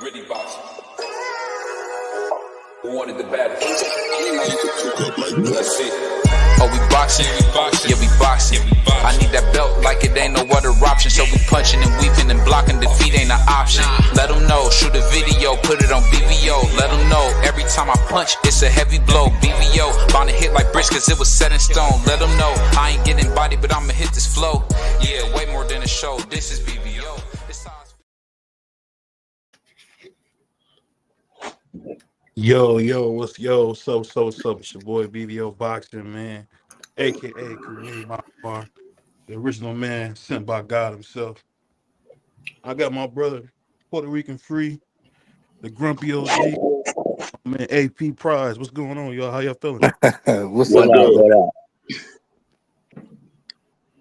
really boxing. Who wanted the baddest? Let's see. Oh, we boxing? Yeah, we boxing. I need that belt like it ain't no other option. So we punching and weaving and blocking. Defeat ain't an option. Let them know. Shoot a video, put it on BVO. Let them know. Every time I punch, it's a heavy blow. BVO, bound to hit like bricks cause it was set in stone. Let them know. I ain't getting body, but I'ma hit this flow. Yeah, way more than a show. This is BVO. Yo, what's up? It's your boy BVO Boxing, man, aka Kareem Akbar, the original man sent by God himself. I got my brother, Puerto Rican Free, the Grumpy OG, man, AP Prize. What's going on, y'all? How y'all feeling? What's up? What up?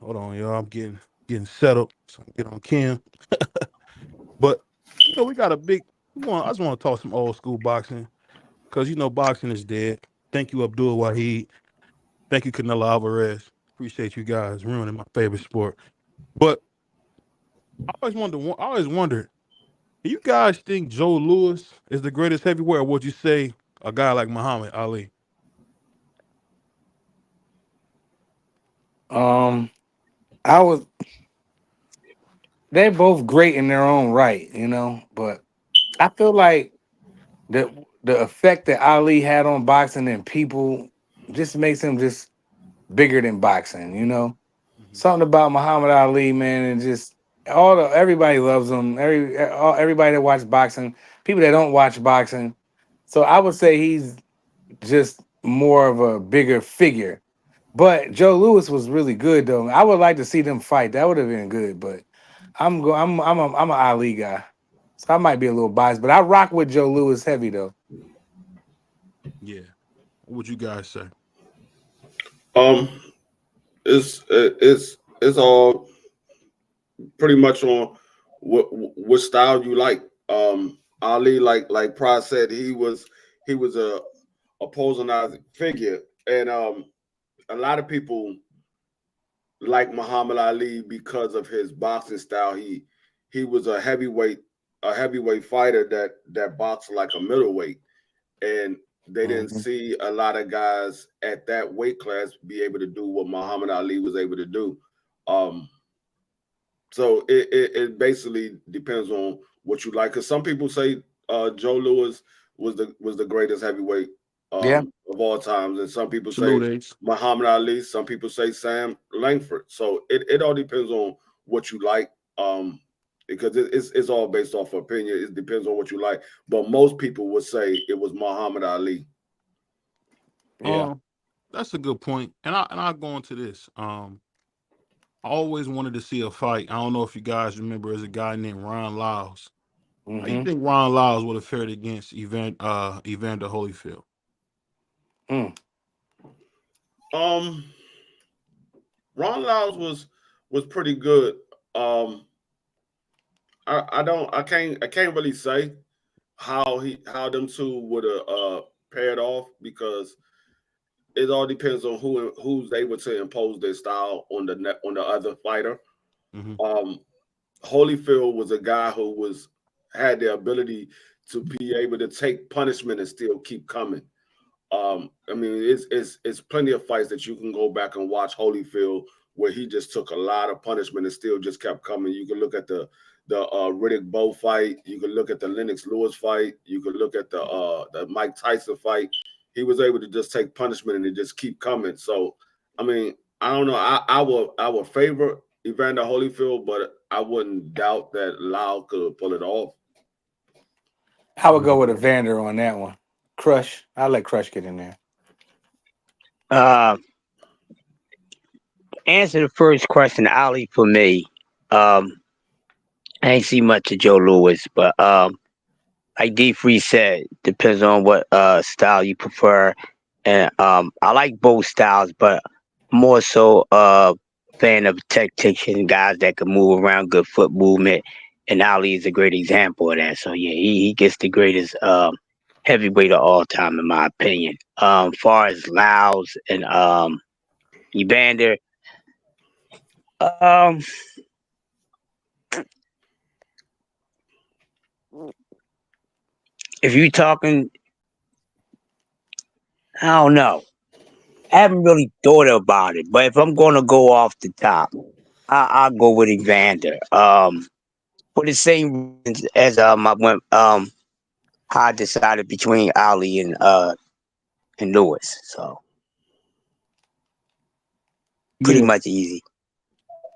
Hold on, y'all. I'm getting set up so I can get on cam. But we got a big. I just want to talk some old school boxing because boxing is dead. Thank you, Abdul Wahid. Thank you, Canelo Alvarez. Appreciate you guys ruining my favorite sport. But I always wondered, do you guys think Joe Louis is the greatest heavyweight, or would you say a guy like Muhammad Ali? They're both great in their own right, but I feel like the effect that Ali had on boxing and people just makes him just bigger than boxing, Mm-hmm. Something about Muhammad Ali, man, and just everybody loves him. Everybody that watch boxing, people that don't watch boxing. So I would say he's just more of a bigger figure. But Joe Louis was really good though. I would like to see them fight. That would have been good. But I'm an Ali guy, so I might be a little biased. But I rock with Joe Louis heavy though. Yeah. What would you guys say? It's all pretty much on what style you like. Ali, like Price said, he was a opposing figure, and a lot of people like Muhammad Ali because of his boxing style. He was a heavyweight fighter that boxed like a middleweight, and they didn't see a lot of guys at that weight class be able to do what Muhammad Ali was able to do. So it basically depends on what you like. Because some people say Joe Louis was the greatest heavyweight of all times, and some people say Muhammad Ali. Some people say Sam Langford. So it all depends on what you like. Because it's all based off of opinion. It depends on what you like. But most people would say it was Muhammad Ali. Yeah. That's a good point. And I'll go into this. I always wanted to see a fight. I don't know if you guys remember, there's a guy named Ron Lyles. How you think Ron Lyles would have fared against Evander Holyfield? Ron Lyles was pretty good. I can't really say how them two would have paired off, because it all depends on who's able to impose their style on the other fighter. Holyfield was a guy who had the ability to be able to take punishment and still keep coming. I mean, it's plenty of fights that you can go back and watch Holyfield where he just took a lot of punishment and still just kept coming. You can look at the Riddick Bowe fight. You can look at the Lennox Lewis fight. You can look at the Mike Tyson fight. He was able to just take punishment and it just keep coming. So, I mean, I don't know. I would favor Evander Holyfield, but I wouldn't doubt that Lau could pull it off. I would go with Evander on that one. Crush. I'll let Crush get in there. Answer the first question, Ali, for me. I ain't see much of Joe Louis, but like D Free said, depends on what style you prefer. And I like both styles, but more so fan of tactician guys that can move around, good foot movement. And Ali is a great example of that. So yeah, he gets the greatest heavyweight of all time, in my opinion. Far as Laos and Evander, if you talking, I don't know. I haven't really thought about it, but if I'm gonna go off the top, I'll go with Evander. For the same reasons as I went how I decided between Ali and Lewis. So pretty Yeah. much easy.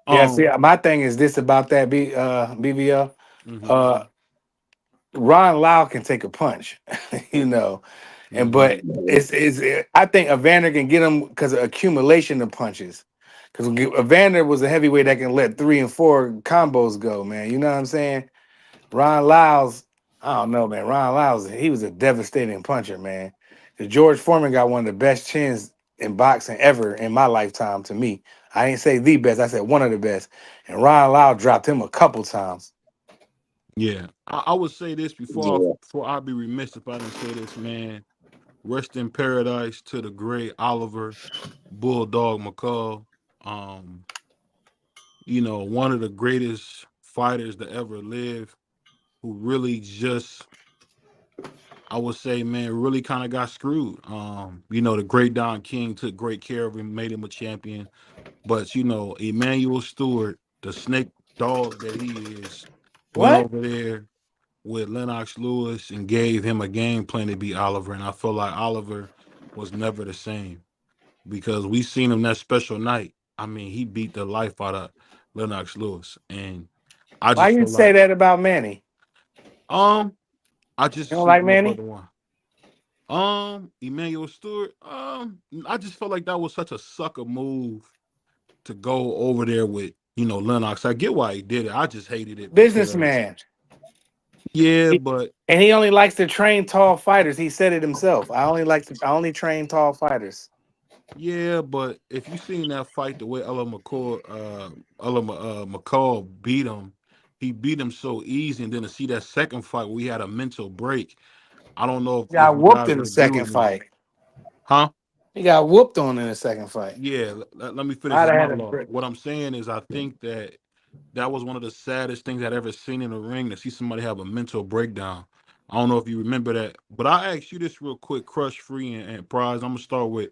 Yeah, see, Um. my thing is this about that BVL. Mhm, Uh, Ron Lau can take a punch, you know, and mhm. but I think Evander can get him because of accumulation of punches. Because Evander was a heavyweight that can let 3 and 4 combos go, man. You know what I'm saying? Ron Lyles, I don't know, man. Ron Lyles, he was a devastating puncher, man. 'Cause George Foreman got one of the best chins in boxing ever in my lifetime. To me, I didn't say the best. I said one of the best. And Ron Lyles dropped him a couple times. Yeah. I would say this Yeah. before I'd be remiss if I didn't say this, man. Rest in paradise to the great Oliver Bulldog McCall. Um, one of the greatest fighters to ever live, who really just, I would say, man, really kind of got screwed. The great Don King took great care of him, made him a champion. But Emmanuel Stewart, the snake dog that he is, went What? over there with Lennox Lewis and gave him a game plan to beat Oliver. And I feel like Oliver was never the same because we seen him that special night. I mean, he beat the life out of Lennox Lewis. And I Why just you feel say like, that about Manny? I You just don't see like no Manny? other one. Emmanuel Stewart, I just felt like that was such a sucker move to go over there with, Lennox. I get why he did it. I just hated it because, Businessman. yeah, He- but And he only likes to train tall fighters. He said it himself. I only train tall fighters. Yeah, but if you seen that fight, the way McCall beat him, he beat him so easy. And then to see that second fight, we had a mental break. I don't know He if got you whooped guys in would the agree second with me, fight. huh? He got whooped on in the second fight. Yeah, let me finish I'd this have had a monologue. break. What I'm saying is, I think that was one of the saddest things I'd ever seen in the ring, to see somebody have a mental breakdown. I don't know if you remember that, but I ask you this real quick, Crush, Free, and Prize. I'm gonna start with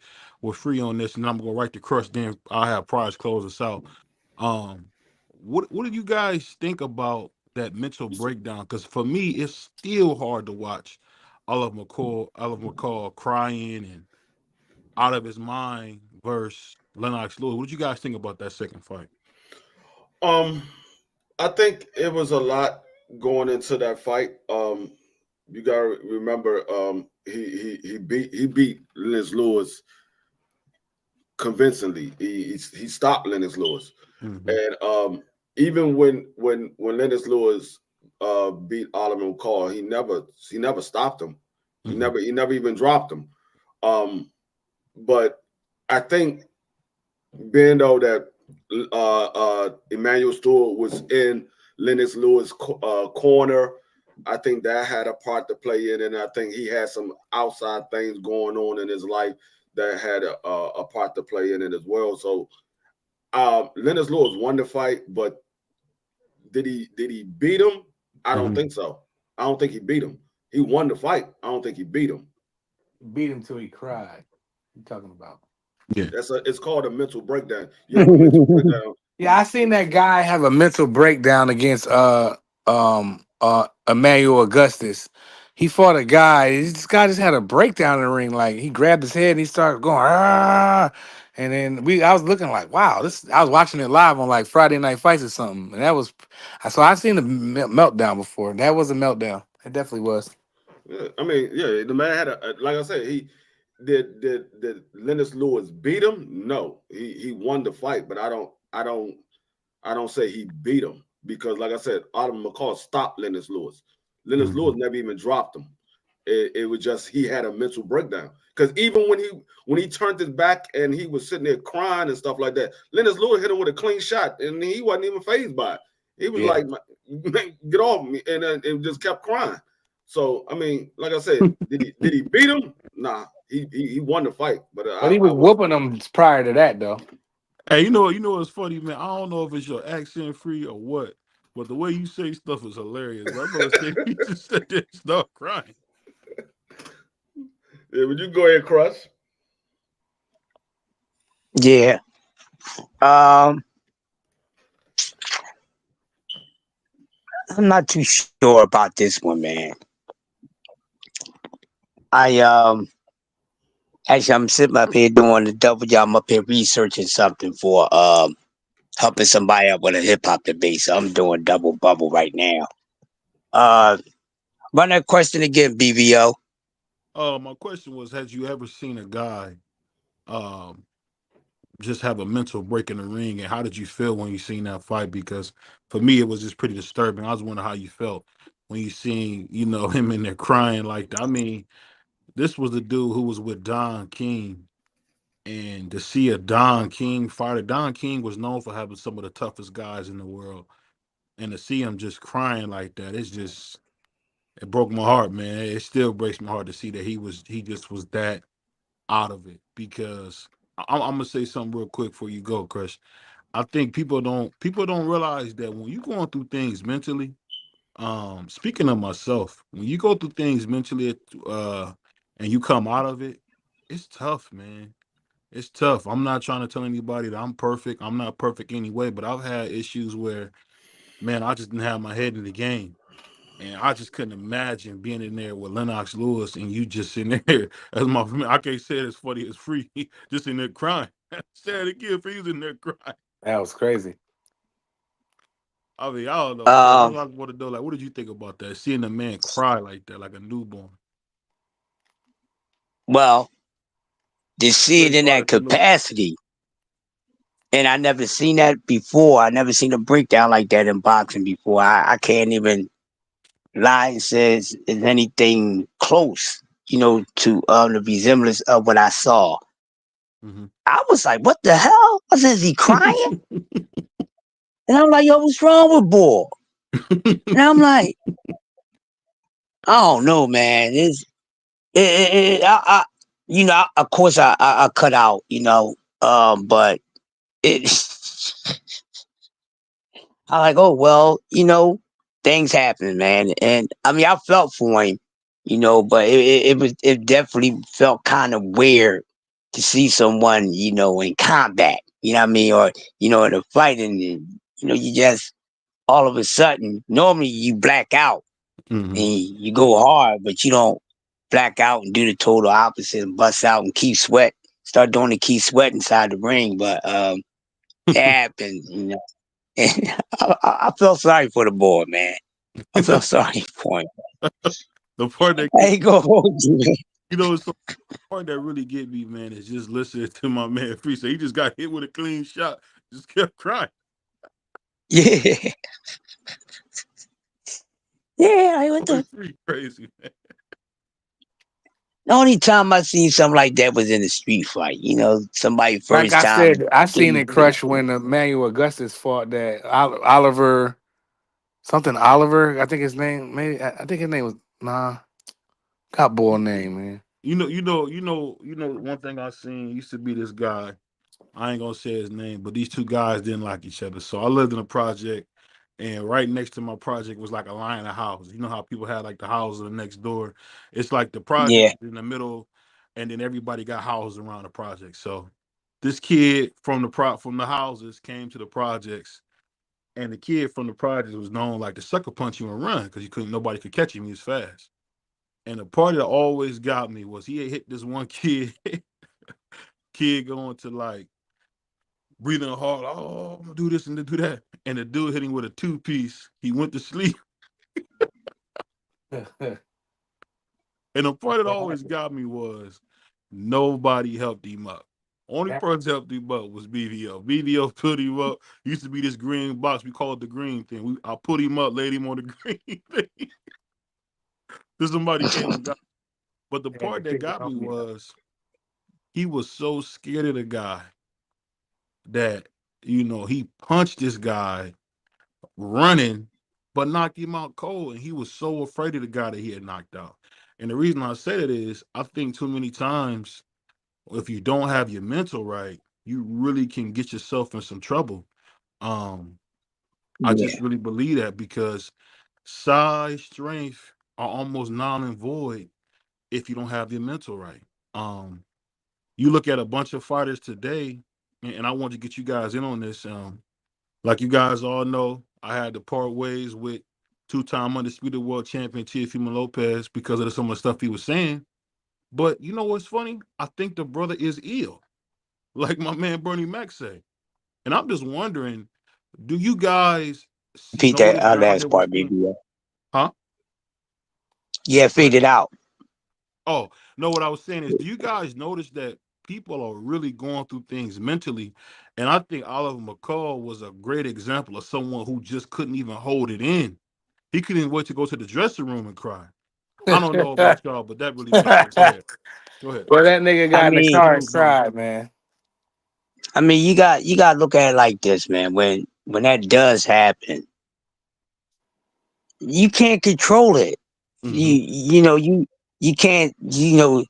Free on this, and then I'm gonna go right to Crush. Then I'll have Prize close us out. Um, what do you guys think about that mental breakdown? Because for me, it's still hard to watch Oliver McCall crying and out of his mind versus Lennox Lewis. What did you guys think about that second fight? Um, I think it was a lot going into that fight. You gotta remember, he beat Lennox Lewis convincingly. He stopped Lennox Lewis, Mm-hmm. and even when Lennox Lewis beat Oliver McCall, he never stopped him. Mm-hmm. He never even dropped him. But I think being though that Emmanuel Stewart was in Lennox Lewis' corner, I think that had a part to play in, and I think he had some outside things going on in his life that had a part to play in it as well. So Lennox Lewis won the fight, but did he beat him? I don't Mm-hmm. think so. I don't think he beat him. He won the fight. I don't think he beat him. Beat him till he cried. What you talking about? Yeah. It's called a mental breakdown. You have a mental breakdown. Yeah, I seen that guy have a mental breakdown against Emmanuel Augustus. He fought a guy. This guy just had a breakdown in the ring. Like he grabbed his head and he started going, ah. And then I was looking like, wow, I was watching it live on like Friday Night Fights or something. And that was, so I've seen the meltdown before. That was a meltdown. It definitely was. Yeah, I mean, yeah, the man had like I said, he did Lennox Lewis beat him? No, he won the fight, but I don't say he beat him because, like I said, Oliver McCall stopped Lennox Lewis. Lennox Mm-hmm. Lewis never even dropped him. It was just he had a mental breakdown because even when he turned his back and he was sitting there crying and stuff like that, Lennox Lewis hit him with a clean shot and he wasn't even fazed by it. He was Yeah. like, "Man, get off me," and it just kept crying. So I mean, like I said, did he beat him? Nah, he won the fight, but But he was whooping them prior to that, though. Hey, you know what's funny, man? I don't know if it's your accent Free or what, but the way you say stuff is hilarious. My brother said he just said there, start crying. Yeah, would you go ahead, Crush? Yeah. Um, I'm not too sure about this one, man. I actually I'm sitting up here doing the double job. I'm up here researching something for helping somebody up with a hip hop debate. So I'm doing double bubble right now. Uh, run that question again, BVO. My question was, had you ever seen a guy um just have a mental break in the ring, and how did you feel when you seen that fight? Because for me, it was just pretty disturbing. I was wondering how you felt when you seen, him in there crying like that. I mean, this was the dude who was with Don King, and to see a Don King fighter, Don King was known for having some of the toughest guys in the world, and to see him just crying like that, it broke my heart, man. It still breaks my heart to see that he just was that out of it. Because I'm gonna say something real quick before you go, Crush. I think people don't realize that when you're going through things mentally, speaking of myself, when you go through things mentally, and you come out of it, it's tough, man. It's tough. I'm not trying to tell anybody that I'm perfect. I'm not perfect anyway, but I've had issues where, man, I just didn't have my head in the game. And I just couldn't imagine being in there with Lennox Lewis and you just sitting there as I can't say it as funny as free, just in there crying. Say it again, if he's in there crying. That was crazy. I mean, I don't know, Chris. I Um, just want to know, like, what did you think about that? Seeing a man cry like that, like a newborn. well, to see Say it in quiet, that Salute. capacity, and I never seen that before. I never seen a breakdown like that in boxing before. I can't even lie and says is anything close, to the resemblance of what I saw. Mhm. I was like, what the hell? I said, is he crying? And I'm like, yo, what's wrong with Bull? And I'm like, I don't know, man. Of course I cut out, but it, I like, oh, well, things happen, man. And I mean, I felt for him, but it definitely felt kind of weird to see someone, in combat, you know what I mean? Or, in a fight and, you just all of a sudden, normally you black out and Mhm. you go hard, but you don't black out and do the total opposite and bust out and keep sweat, start doing the keep sweat inside the ring. But it happened, And I felt sorry for the boy, man. I felt sorry for him. The part that I get, ain't gonna hold you, man. it's the part that really get me, man, is just listening to my man Free. So he just got hit with a clean shot, just kept crying. Yeah, yeah. I what Boy, the Free crazy, man. the only time I seen something like that was in a street fight. Somebody Like first I time said, I seen getting it crush when Emmanuel Augustus fought that Oliver something Oliver. I think his name. Maybe I think his name was got bull name, man. One thing I seen used to be this guy. I ain't gonna say his name, but these two guys didn't like each other. So I lived in a project, and right next to my project was like a line of houses. You know how people had like the houses next door. It's like the project Yeah, is in the middle, and then everybody got houses around the project. So this kid from the houses came to the projects, and the kid from the projects was known like to sucker punch you and run because nobody could catch him. He was fast. And the part that always got me was he had hit this one kid, kid going to like breathing hard. Oh, I'm gonna do this and do that. And the dude hit him with a 2-piece. He went to sleep. And the part that always got me was nobody helped him up. Only person helped him up was BVO. BVO put him up. Used to be this green box. We called it the green thing. I put him up, laid him on the green thing. Then somebody came and got. But the part that got me was he was so scared of the guy that he punched this guy running, but knocked him out cold. And he was so afraid of the guy that he had knocked out. And the reason I say that is I think too many times, if you don't have your mental right, you really can get yourself in some trouble. Um, I yeah, just really believe that because size, strength are almost null and void if you don't have your mental right. You look at a bunch of fighters today, and I want to get you guys in on this. Like you guys all know, I had to part ways with two-time undisputed world champion Teofimo Lopez because of some of the stuff he was saying. But you know what's funny? I think the brother is ill, like my man Bernie Mac say. And I'm just wondering, do you guys Repeat that notice now last that we're part, seeing, baby. huh? Yeah, Go ahead. fade it out. Oh, no, what I was saying is, do you guys notice that people are really going through things mentally? And I think Oliver McCall was a great example of someone who just couldn't even hold it in. He couldn't even wait to go to the dressing room and cry. I don't know about y'all, but that really messed up. Go ahead. Go ahead. Well, that nigga I got in the mean, car and cried, man. you got to look at it like this, man. When that does happen, you can't control it. Mm-hmm. You can't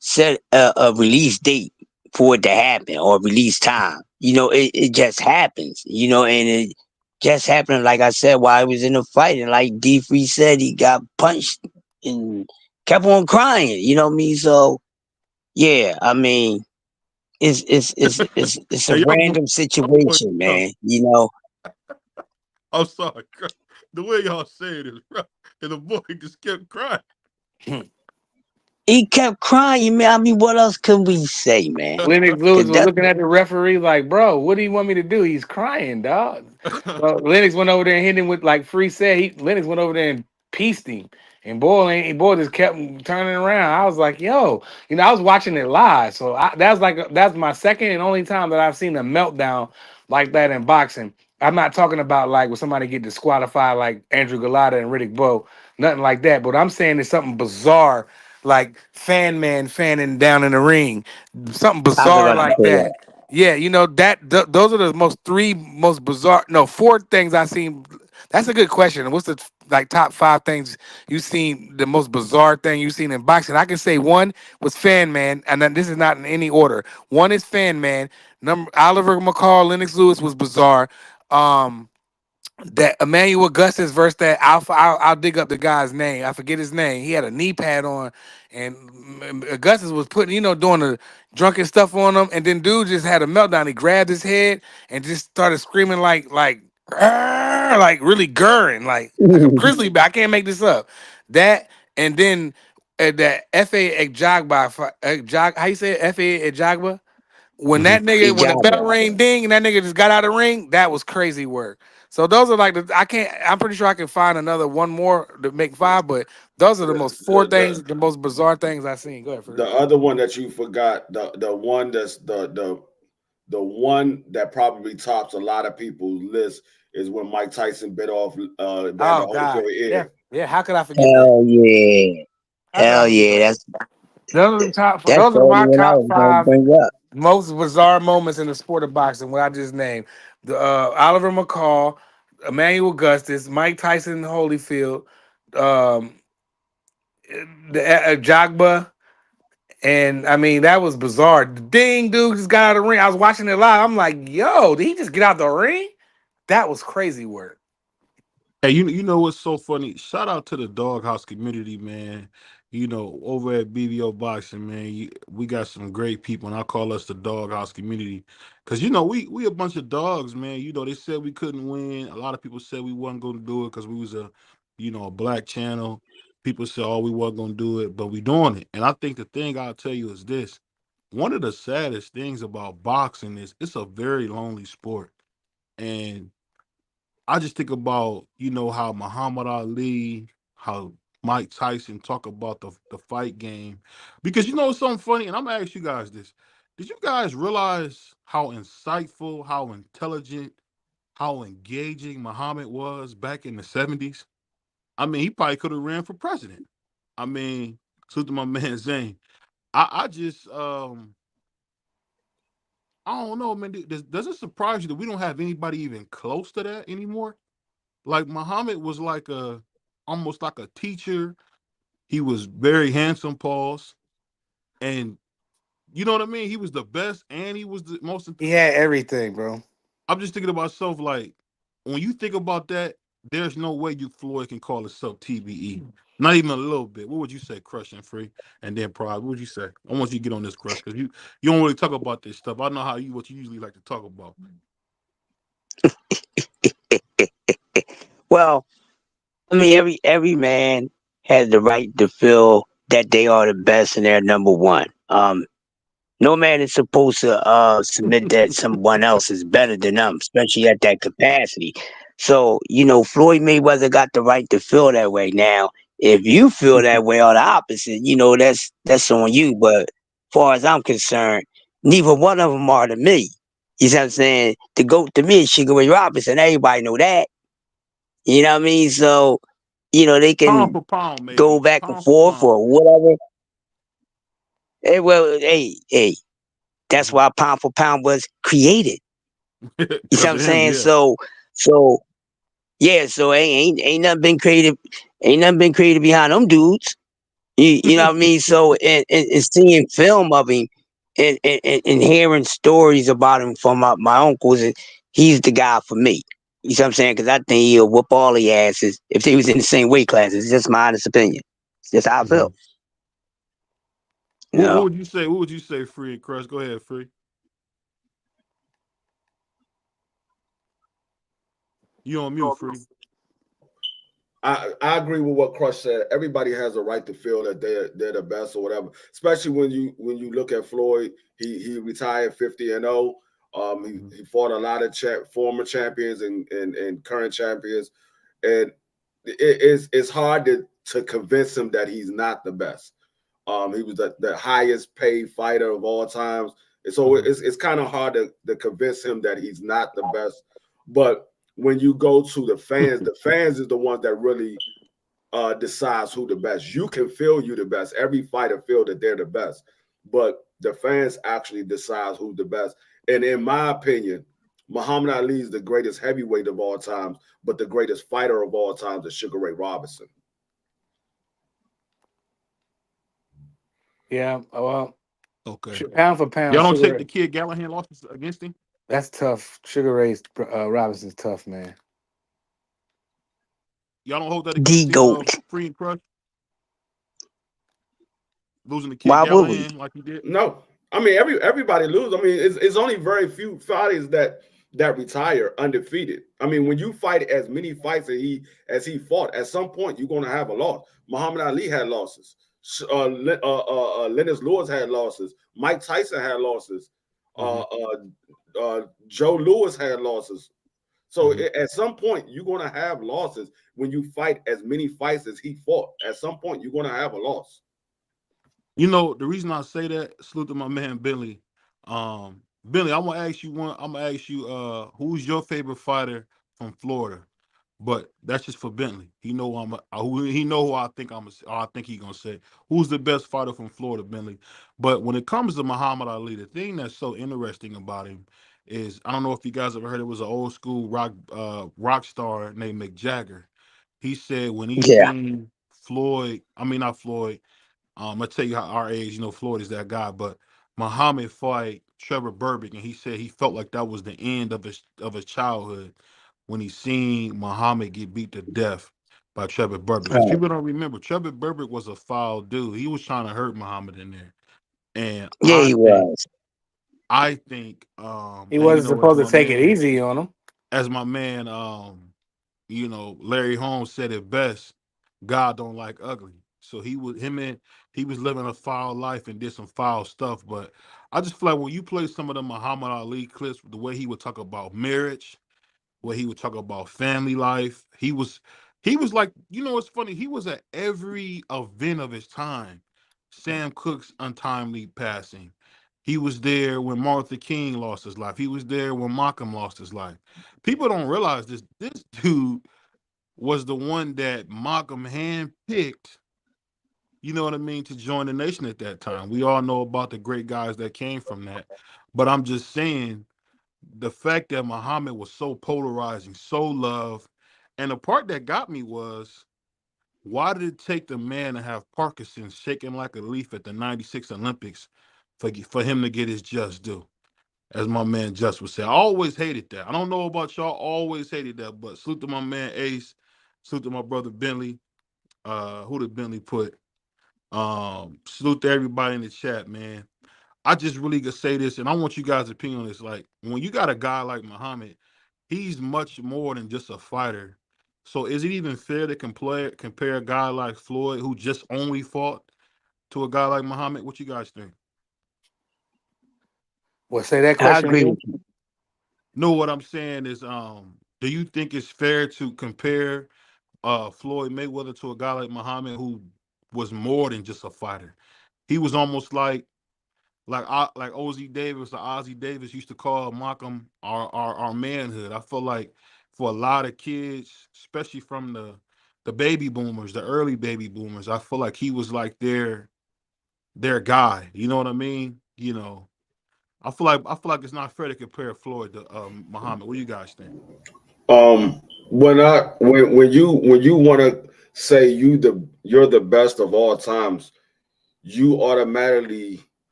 set a release date for it to happen or release time. It just happens. And it just happened. Like I said, while I was in the fight, and like D3 said, he got punched and kept on crying. You know what I mean? So yeah, I mean, it's a Hey, y'all going, random y'all going situation, tough. man. I'm sorry. The way y'all say it is rough. And the boy just kept crying. He kept crying, man. I mean, what else can we say, man? Lennox Lewis 'Cause was that's looking at the referee like, bro, what do you want me to do? He's crying, dog. So Lennox went over there and hit him with, like Free said, Lennox went over there and pieced him. And boy just kept turning around. I was like, yo, I was watching it live. So that's my second and only time that I've seen a meltdown like that in boxing. I'm not talking about like when somebody get disqualified like Andrew Galata and Riddick Bowe, nothing like that. But I'm saying it's something bizarre, like fan man fanning down in the ring, something I was bizarre about to like say that. that. Yeah, those are the three most bizarre. No, four things I seen. That's a good question. What's the like top five things you seen? The most bizarre thing you seen in boxing? I can say one was Fan Man, and then this is not in any order. One is Fan Man. Number Oliver McCall, Lennox Lewis was bizarre. Um, that Emmanuel Augustus versus that Alpha. I'll dig up the guy's name. I forget his name. He had a knee pad on, and Augustus was putting, doing the drunken stuff on him. And then dude just had a meltdown. He grabbed his head and just started screaming "Arr!" like really gurring, like a grizzly bear. I can't make this up. That and then that F.A. Jagba, how you say it? F.A. Jagba? When Mm-hmm. that nigga, when the Ijaba. bell rang ding and that nigga just got out of the ring, that was crazy work. So those are like I'm pretty sure I can find another one more to make five, but those are the The, most four the, things, the, the most bizarre things I've seen. Go ahead, the Freddie. other one that you forgot, the one that's the one that probably tops a lot of people's list is when Mike Tyson bit off Vander Oh God. Holyfield Yeah. ear. Yeah. How could I forget that? Hell yeah. How could I Hell forget yeah. that? Those are the top That's those the are only my one I top was gonna five bring up. most bizarre moments in the sport of boxing, what I just named. The Oliver McCall, Emmanuel Augustus, Mike Tyson Holyfield, um, the Jagba. And I mean, that was bizarre. Ding, dude just got out of the ring. I was watching it live. I'm like, yo, did he just get out the ring? That was crazy work. Hey, you know what's so funny? Shout out to the doghouse community, man. Over at BBO Boxing, man, we got some great people, and I call us the doghouse community, because we a bunch of dogs, man. They said we couldn't win. A lot of people said we wasn't going to do it because we was a black channel. People said, oh, we wasn't going to do it, but we doing it. And I think the thing I'll tell you is this: one of the saddest things about boxing is it's a very lonely sport, and I just think about, how Muhammad Ali, how Mike Tyson talk about the fight game. Because it's something funny, and I'm gonna ask you guys this. Did you guys realize how insightful, how intelligent, how engaging Muhammad was back in the 70s? I mean, he probably could have ran for president. I mean, salute to my man Zane. I just I don't know, man. Does it surprise you that we don't have anybody even close to that anymore? Like Muhammad was like almost like a teacher. He was very handsome, pause, and you know what I mean. He was the best, and he was the most. He had everything, bro. I'm just thinking about myself, like when you think about that. there's no way Floyd can call himself TBE. Not even a little bit. What would you say, Crush and Free? And then Pride, what would you say? I want you to get on this, Crush, because you don't really talk about this stuff. I know what you usually like to talk about. Well, I mean, every man has the right to feel that they are the best and they're number one. No man is supposed to submit that someone else is better than them, especially at that capacity. So, Floyd Mayweather got the right to feel that way. Now, if you feel that way or the opposite, that's on you. But as far as I'm concerned, neither one of them are to me. You see what I'm saying? The GOAT to me is Sugar Ray Robinson. Everybody know that. You know what I mean? So, they Pound can for pound, go maybe. back and Pound for forth pound. or whatever. Hey, well, hey, that's why pound for pound was created. You see Because what I'm of him, saying? yeah. So yeah, so ain't nothing been created, behind them dudes. You know what I mean? So and seeing film of him and hearing stories about him from my uncles, he's the guy for me. You see what I'm saying? Because I think he'll whoop all the asses if they was in the same weight classes. It's just my honest opinion. It's just how I feel. You What know. would you say? What would you say, Free and Crush? Go ahead, Free. You on mute, Free. I agree with what Crush said. Everybody has a right to feel that they're the best or whatever. Especially when you look at Floyd, he retired 50-0. He fought a lot of former champions and current champions, and it's hard to convince him that he's not the best. He was the highest paid fighter of all times, and so it's kind of hard to convince him that he's not the best. But when you go to the fans is the ones that really decides who the best. You can feel you the best. Every fighter feel that they're the best, but the fans actually decides who's the best. And in my opinion, Muhammad Ali is the greatest heavyweight of all times, but the greatest fighter of all times is Sugar Ray Robinson. Yeah, well, Okay. pound for pound, Y'all don't Sugar take Ray, the Kid Gallahan losses against him? that's tough. Sugar Ray Robinson's tough, man. Y'all don't hold that The against him, GOAT. Free and Crush? Losing the Kid Why would we? Gallahan like he did? No, I mean everybody lose. I mean it's only very few fighters that retire undefeated. I mean when you fight as many fights as he fought, at some point you're going to have a loss. Muhammad Ali had losses. Lennox Lewis had losses. Mike Tyson had losses. Joe Louis had losses. So at some point you're going to have losses when you fight as many fights as he fought. At some point you're going to have a loss. You know, the reason I say that, salute to my man Billy. Billy, I'm gonna ask you who's your favorite fighter from Florida? But that's just for Bentley. He know who I think I think he gonna say. Who's the best fighter from Florida, Bentley? But when it comes to Muhammad Ali, the thing that's so interesting about him is I don't know if you guys ever heard it was an old school rock star named Mick Jagger. He said when he Yeah. seen not Floyd, I tell you how our age, Floyd is that guy, but Muhammad fight Trevor Burbick, and he said he felt like that was the end of his childhood when he seen Muhammad get beat to death by Trevor Burbick. Because Right. people don't remember, Trevor Burbick was a foul dude. He was trying to hurt Muhammad in there, and Yeah, he was. I think, He and wasn't supposed to take it easy on him. as my man, Larry Holmes said it best. God don't like ugly. So he was living a foul life and did some foul stuff. But I just feel like when you play some of the Muhammad Ali clips, the way he would talk about marriage, where he would talk about family life, he was like, it's funny, he was at every event of his time. Sam Cooke's untimely passing. He was there when Martin Luther King lost his life. He was there when Malcolm lost his life. People don't realize this. This dude was the one that Malcolm handpicked, you know what I mean, to join the nation at that time. We all know about the great guys that came from that. But I'm just saying the fact that Muhammad was so polarizing, so loved, and the part that got me was why did it take the man to have Parkinson's shaking like a leaf at the 96 Olympics for him to get his just due? as my man Just would say. I always hated that. I don't know about y'all, always hated that, but salute to my man Ace, salute to my brother Bentley. Who did Bentley put? Salute to everybody in the chat, man. I just really could say this, and I want you guys' opinion on this. Like, when you got a guy like Muhammad, he's much more than just a fighter. So is it even fair to compare a guy like Floyd, who just only fought, to a guy like Muhammad? What you guys think? Well, say that I question agree again. with you. No, what I'm saying is, do you think it's fair to compare Floyd Mayweather to a guy like Muhammad, who was more than just a fighter? He was almost like Ozzy Davis or Ozzy Davis used to call Malcolm our manhood. I feel like for a lot of kids, especially from the baby boomers, the early baby boomers, I feel like he was like their guy. You know what I mean? You know, I feel like it's not fair to compare Floyd to Muhammad. What do you guys think? When you want to say you're the best of all times, you automatically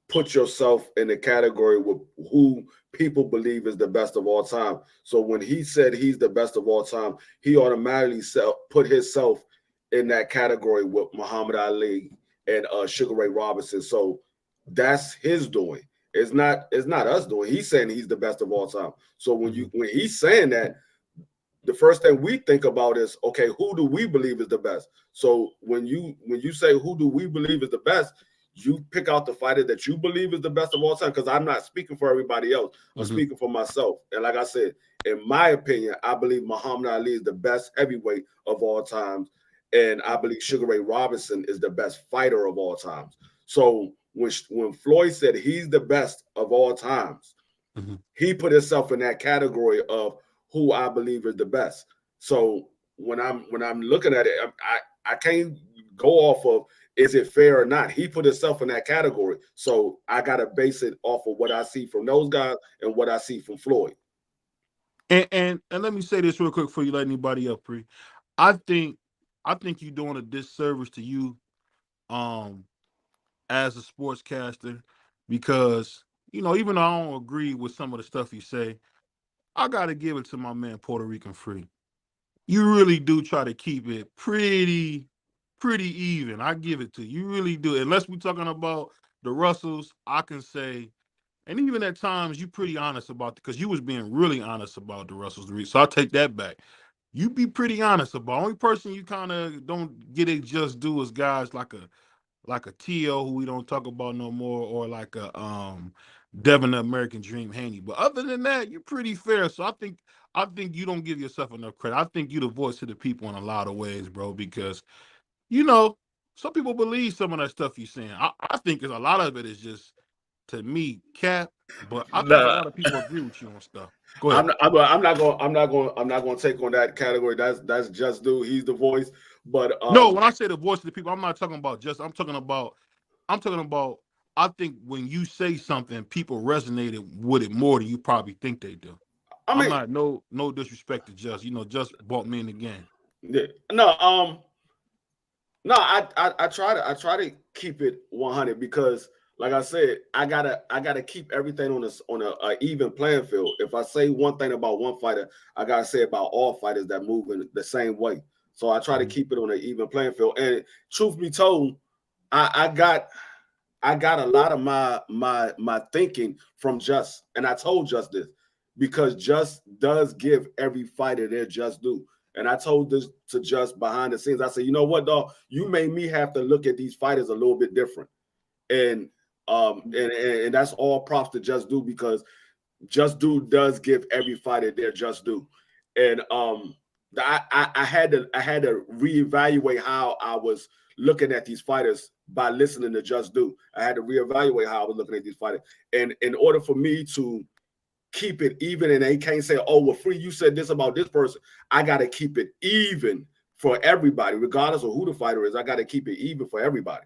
put yourself in the category with who people believe is the best of all time. So when he said he's the best of all time, he automatically put himself in that category with Muhammad Ali and Sugar Ray Robinson. So that's his doing. It's not us doing. He's saying he's the best of all time. So when he's saying that, the first thing we think about is, okay, who do we believe is the best? So when you say who do we believe is the best, you pick out the fighter that you believe is the best of all time. Because I'm not speaking for everybody else. I'm speaking for myself. And like I said, in my opinion, I believe Muhammad Ali is the best heavyweight of all times. And I believe Sugar Ray Robinson is the best fighter of all times. So when Floyd said he's the best of all times, he put himself in that category of who I believe is the best. So when I'm looking at it, I can't go off of is it fair or not. He put himself in that category, so I gotta base it off of what I see from those guys and what I see from Floyd. And let me say this real quick before you let anybody up, Pre. I think you're doing a disservice to you, as a sportscaster, because even though I don't agree with some of the stuff you say, I gotta give it to my man Puerto Rican Free. You really do try to keep it pretty even. I give it to you. You really do. Unless we're talking about the Russells, I can say, and even at times you pretty honest about it, because you was being really honest about the Russells. So I'll take that back. You be pretty honest about. Only person you kind of don't get it just do is guys like a T.O. who we don't talk about no more, or like a Devin the American Dream Haney. But other than that, you're pretty fair. So I think you don't give yourself enough credit. I think you the voice of the people in a lot of ways, bro, because some people believe some of that stuff you're saying. I think a lot of it is just, to me, cap. But I think a lot of people agree with you on stuff. Go ahead. I'm not going to take on that category. That's Just Do. He's the voice. But no, when I say the voice of the people, I'm not talking about just. I'm talking about. I think when you say something, people resonated with it more than you probably think they do. I'm not no disrespect to Just. Just brought me in the game. Yeah, no, I try to keep it 100 because, like I said, I gotta keep everything on a even playing field. If I say one thing about one fighter, I gotta say about all fighters that move in the same way. So I try to keep it on an even playing field. And truth be told, I got a lot of my thinking from Just, and I told Just this because Just does give every fighter their just due. And I told this to Just behind the scenes. I said, you know what, dog? You made me have to look at these fighters a little bit different. And that's all props to Just Do, because Just Do does give every fighter their just due. And I had to reevaluate how I was looking at these fighters by listening to Just Do. I had to reevaluate how I was looking at these fighters. And in order for me to keep it even, and they can't say, oh, well, Free, you said this about this person. I got to keep it even for everybody, regardless of who the fighter is. I got to keep it even for everybody.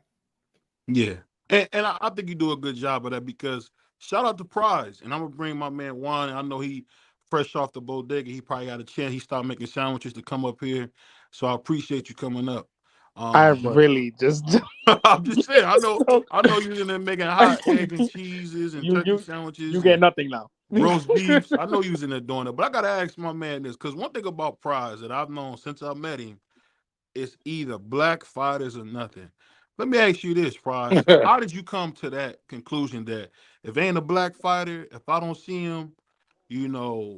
Yeah. And I think you do a good job of that, because shout out to Prize. And I'm going to bring my man Juan. I know he fresh off the bodega. He probably got a chance. He started making sandwiches to come up here. So I appreciate you coming up. I But really just I'm just saying, I know so, you in there making hot egg and cheeses and you turkey you sandwiches you get and nothing now. roast beefs. I know you was in there doing it, but I gotta ask my man this because one thing about Prize that I've known since I met him, it's either black fighters or nothing. Let me ask you this, Prize. How did you come to that conclusion that if ain't a black fighter, if I don't see him,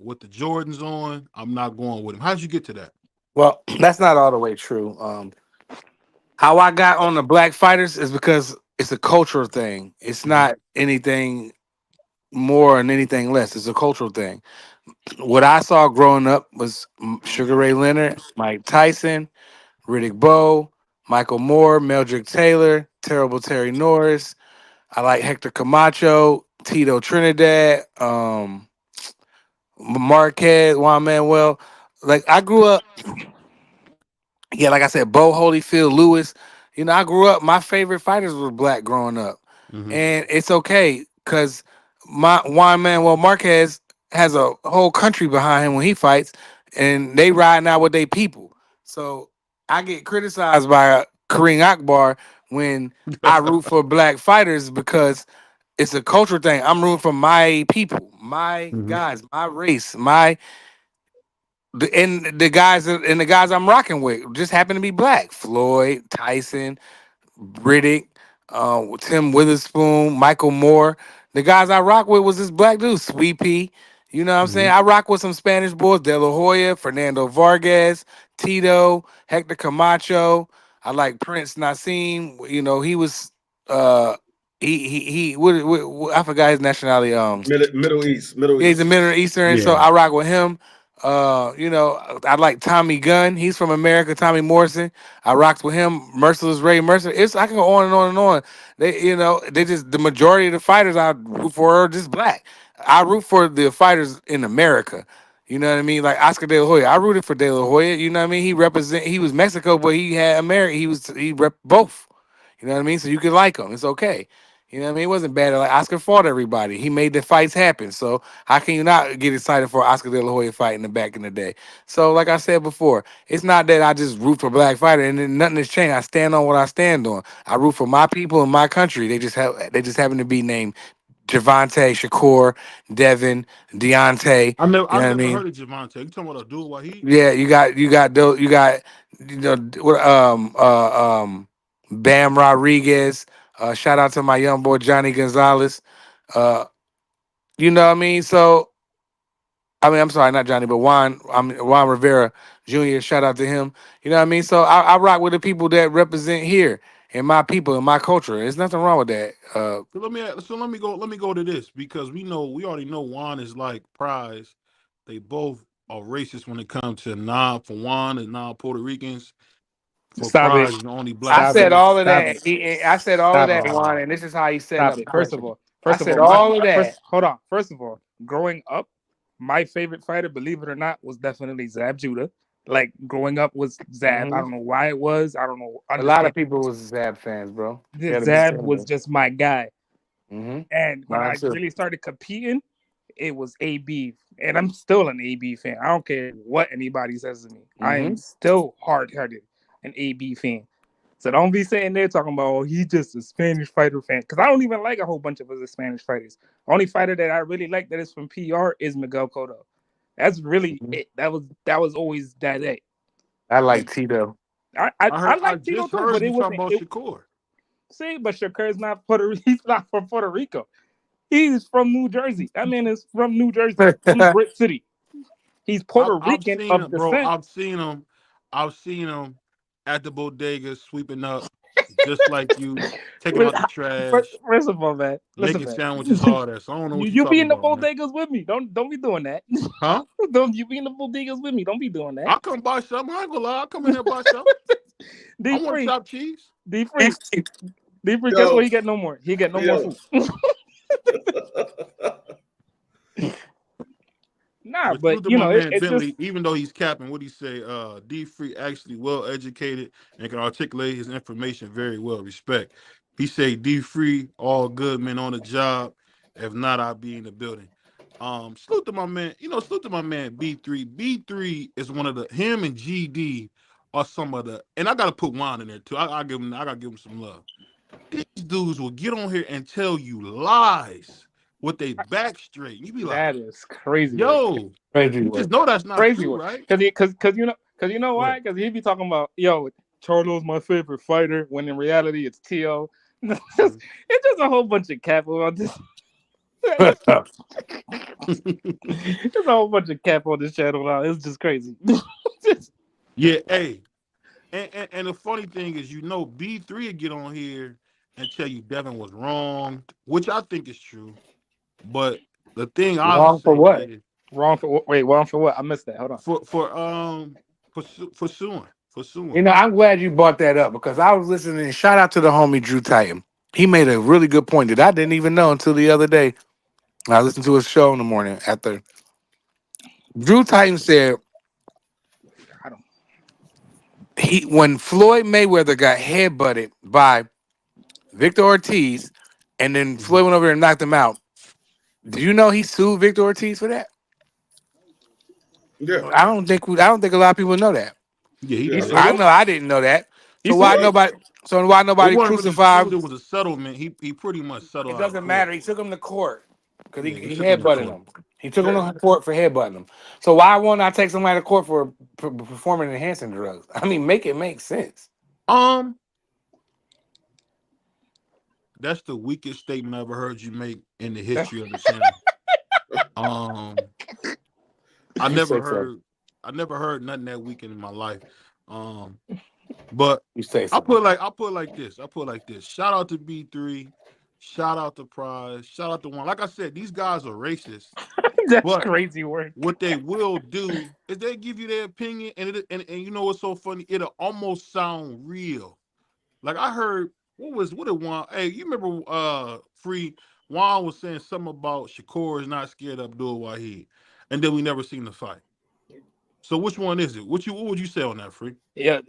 with the Jordans on, I'm not going with him? How did you get to that? Well, that's not all the way true. How I got on the black fighters is because it's a cultural thing. It's Hmm. not anything more than anything less. It's a cultural thing. What I saw growing up was Sugar Ray Leonard, Mike Tyson, Riddick Bowe, Michael Moore, Meldrick Taylor, Terrible Terry Norris. I like Hector Camacho, Tito Trinidad, Marquez, Juan Manuel. Like I grew up, yeah, like I said, Bo Holyfield, Lewis. I grew up. My favorite fighters were black growing up, Hmm. and it's okay because my Juan Manuel Marquez has a whole country behind him when he fights, and they riding out with their people. So I get criticized by Kareem Akbar when I root for black fighters because it's a cultural thing. I'm rooting for my people, my Hmm. guys, my race, and the guys I'm rocking with just happen to be black. Floyd, Tyson, Riddick, Tim Witherspoon, Michael Moore. The guys I rock with was this black dude, Sweet Pea. You know what I'm saying? Hmm. I rock with some Spanish boys, De La Hoya, Fernando Vargas, Tito, Hector Camacho. I like Prince Nassim. He was uh he what I forgot his nationality. Middle East, Middle Yeah, he's a East. Middle Eastern, so Yeah. I rock with him. I like Tommy Gunn. He's from America. Tommy Morrison. I rocked with him. Merciless Ray Mercer. I can go on and on and on. They just the majority of the fighters I root for are just black. I root for the fighters in America. You know what I mean? Like Oscar De La Hoya. I rooted for De La Hoya. You know what I mean? He was Mexico, but he had America. He rep both. You know what I mean? So you could like him. It's okay. You know what I mean? It wasn't bad. Like Oscar fought everybody. He made the fights happen. So how can you not get excited for Oscar De La Hoya fight in the back in the day? So like I said before, it's not that I just root for black fighter and then nothing has changed. I stand on what I stand on. I root for my people and my country. They just happen to be named Javante, Shakur, Devin, Deontay. You know I've what I never mean? heard of Javante. You talking about Abdul Wahid? Yeah, Bam Rodriguez. Shout out to my young boy Johnny Gonzalez. Uh, you know what I mean? So I'm sorry, not Johnny, but Juan Rivera Jr. Shout out to him. You know what I mean? So I rock with the people that represent here and my people and my culture. There's nothing wrong with that. So let me go to this because we already know Juan is like Prize. They both are racist when it comes to non for Juan and non Puerto Ricans. For Stop it. Prize is the only black I Stop it. said fighter. all of Stop that. it. I said all of Stop that, it. Juan, and this is how he set Stop up it. the First of country. all, I first of said all, my all of that. first hold on. First of all, growing up, my favorite fighter, believe it or not, was definitely Zab Judah. Like growing up was Zab. I Hmm. don't know why it was. I don't know. A lot Understand. of people was Zab fans, bro. You gotta be Zab was careful. just my guy. Mm-hmm. And when Mine I too. really started competing, it was AB. And I'm still an AB fan. I don't care what anybody says to me. I am Mm-hmm. still hard hearted an AB fan. So don't be sitting there talking about, oh, he's just a Spanish fighter fan. Because I don't even like a whole bunch of other Spanish fighters. The only fighter that I really like that is from PR is Miguel Cotto. That's really Hmm. it. That was always that it. I like Tito. I, I, I I heard. I like Tito just too, but heard it you talking wasn't about it. Shakur. See, but Shakur's not he's not from Puerto Rico. He's from New Jersey. That man is from New Jersey, from Brick City. He's I've Puerto I've Rican seen of it, bro. descent. I've seen him at the bodega sweeping up, just like you, taking out the First, trash, first of all, man, listen, making man. sandwiches, all that. So I don't know what you're You be talking in the about, man. bodegas with me. Don't be doing that. Huh? Don't you be in the bodegas with me. Don't be doing that. I'll come buy something. I ain't gonna lie. I'll come in here and buy something. D I want free, chopped cheese. D free, D free. Guess what? Yo, He get no more. He get no more yo. food. Nah, But but salute to my man it's just Bentley, even though he's capping, what he say? D Free actually well educated and can articulate his information very well. Respect. He say D Free, all good men on the job. If not, I'll be in the building. Salute to my man. Salute to my man B3. B3 is one of him and GD are some of the, and I gotta put Juan in there too. I gotta give him some love. These dudes will get on here and tell you lies with their back straight. You be like, That is crazy. yo, Crazy you work. just know that's not Crazy true, work. right? Because you know why? Right. Because he be talking about, yo, Charlo's my favorite fighter, when in reality it's T.O. It's just a whole bunch of cap on this. There's a whole bunch of cap on this channel now. It's just crazy. Yeah, hey. And the funny thing is, B3 would get on here and tell you Devin was wrong, which I think is true. But the thing I Wrong would for say what? is Wrong for what? I missed that. Hold on. for suing. You know, I'm glad you brought that up because I was listening. And shout out to the homie Drew Titan. He made a really good point that I didn't even know until the other day. I listened to his show in the morning after. Drew Titan said when Floyd Mayweather got headbutted by Victor Ortiz, and then Floyd went over there and knocked him out. Do you know he sued Victor Ortiz for that? Yeah. I don't think a lot of people know that. Yeah, he Yeah. did. I know I didn't know that. He So why sued? nobody? So why It nobody wasn't really crucified? sued, it was a settlement. He pretty much settled It out of doesn't court. matter. He took him to court because Yeah, he took him to headbutted court. him. He took him to court for headbutting him. So why won't I take somebody to court for performing enhancing drugs? I mean, make it make sense. That's the weakest statement I ever heard you make in the history of the channel. I never heard nothing that weak in my life. But You say I'll so. put it like this. Shout out to B3. Shout out to Prize. Shout out to One. Like I said, these guys are racist. That's But crazy work. what they will do is they give you their opinion, and you know what's so funny? It'll almost sound real. Like I heard, what did Juan? Hey, you remember Free Juan was saying something about Shakur is not scared of Abdul Wahid, and then we never seen the fight. So which one is it? What would you say on that, Free? Yeah.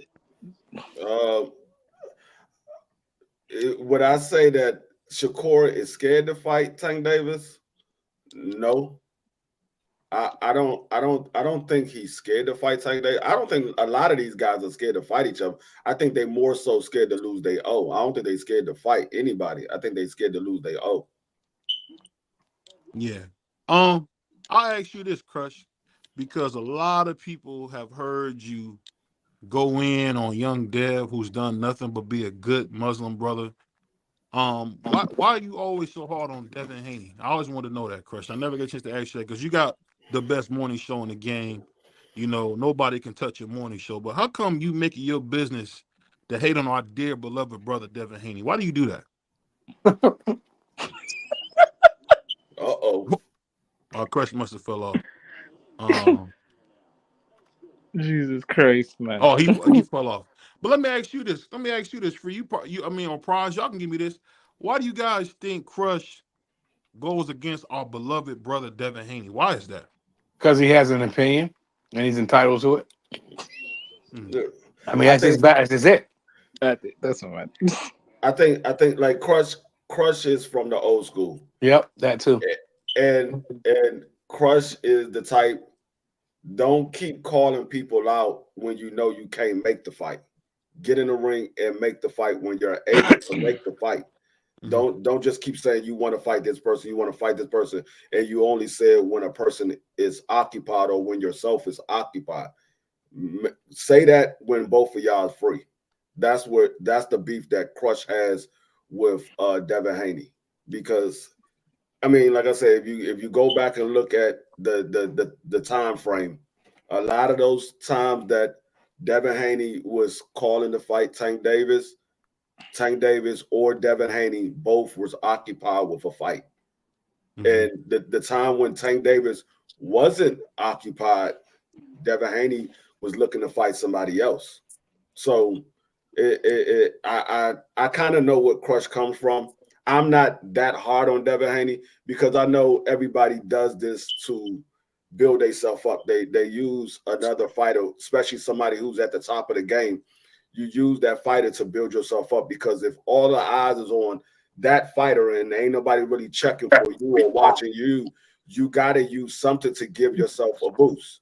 Would I say that Shakur is scared to fight Tank Davis? No. I don't think he's scared to fight Tank Davis. I don't think a lot of these guys are scared to fight each other. I think they're more so scared to lose their O. I don't think they're scared to fight anybody. I think they're scared to lose their O. Yeah. I'll ask you this, Crush, because a lot of people have heard you go in on young Dev, who's done nothing but be a good Muslim brother. Why are you always so hard on Devin Haney? I always want to know that, Crush. I never get a chance to ask you that because you got the best morning show in the game. You know, nobody can touch your morning show. But how come you make it your business to hate on our dear beloved brother Devin Haney? Why do you do that? Our Crush must have fell off. Jesus Christ, man. Oh, he fell off. But let me ask you this. For you, on Prize, y'all can give me this. Why do you guys think Crush goes against our beloved brother Devin Haney? Why is that? Because he has an opinion and he's entitled to it. I mean, that's it. That's all right. I think like Crush is from the old school. Yep, that too. And Crush is the type, don't keep calling people out when you know you can't make the fight. Get in the ring and make the fight when you're able to make the fight. Don't just keep saying you want to fight this person, and you only say it when a person is occupied or when yourself is occupied. Say that when both of y'all are free. That's the beef that Crush has with Devin Haney. Because I mean, like I said, if you go back and look at the time frame, a lot of those times that Devin Haney was calling to fight Tank Davis or Devin Haney both was occupied with a fight. And the time when Tank Davis wasn't occupied, Devin Haney was looking to fight somebody else. So I kind of know what Crush comes from. I'm not that hard on Devin Haney because I know everybody does this to build themselves up. They use another fighter, especially somebody who's at the top of the game. You use that fighter to build yourself up because if all the eyes is on that fighter and ain't nobody really checking for you or watching you, you got to use something to give yourself a boost.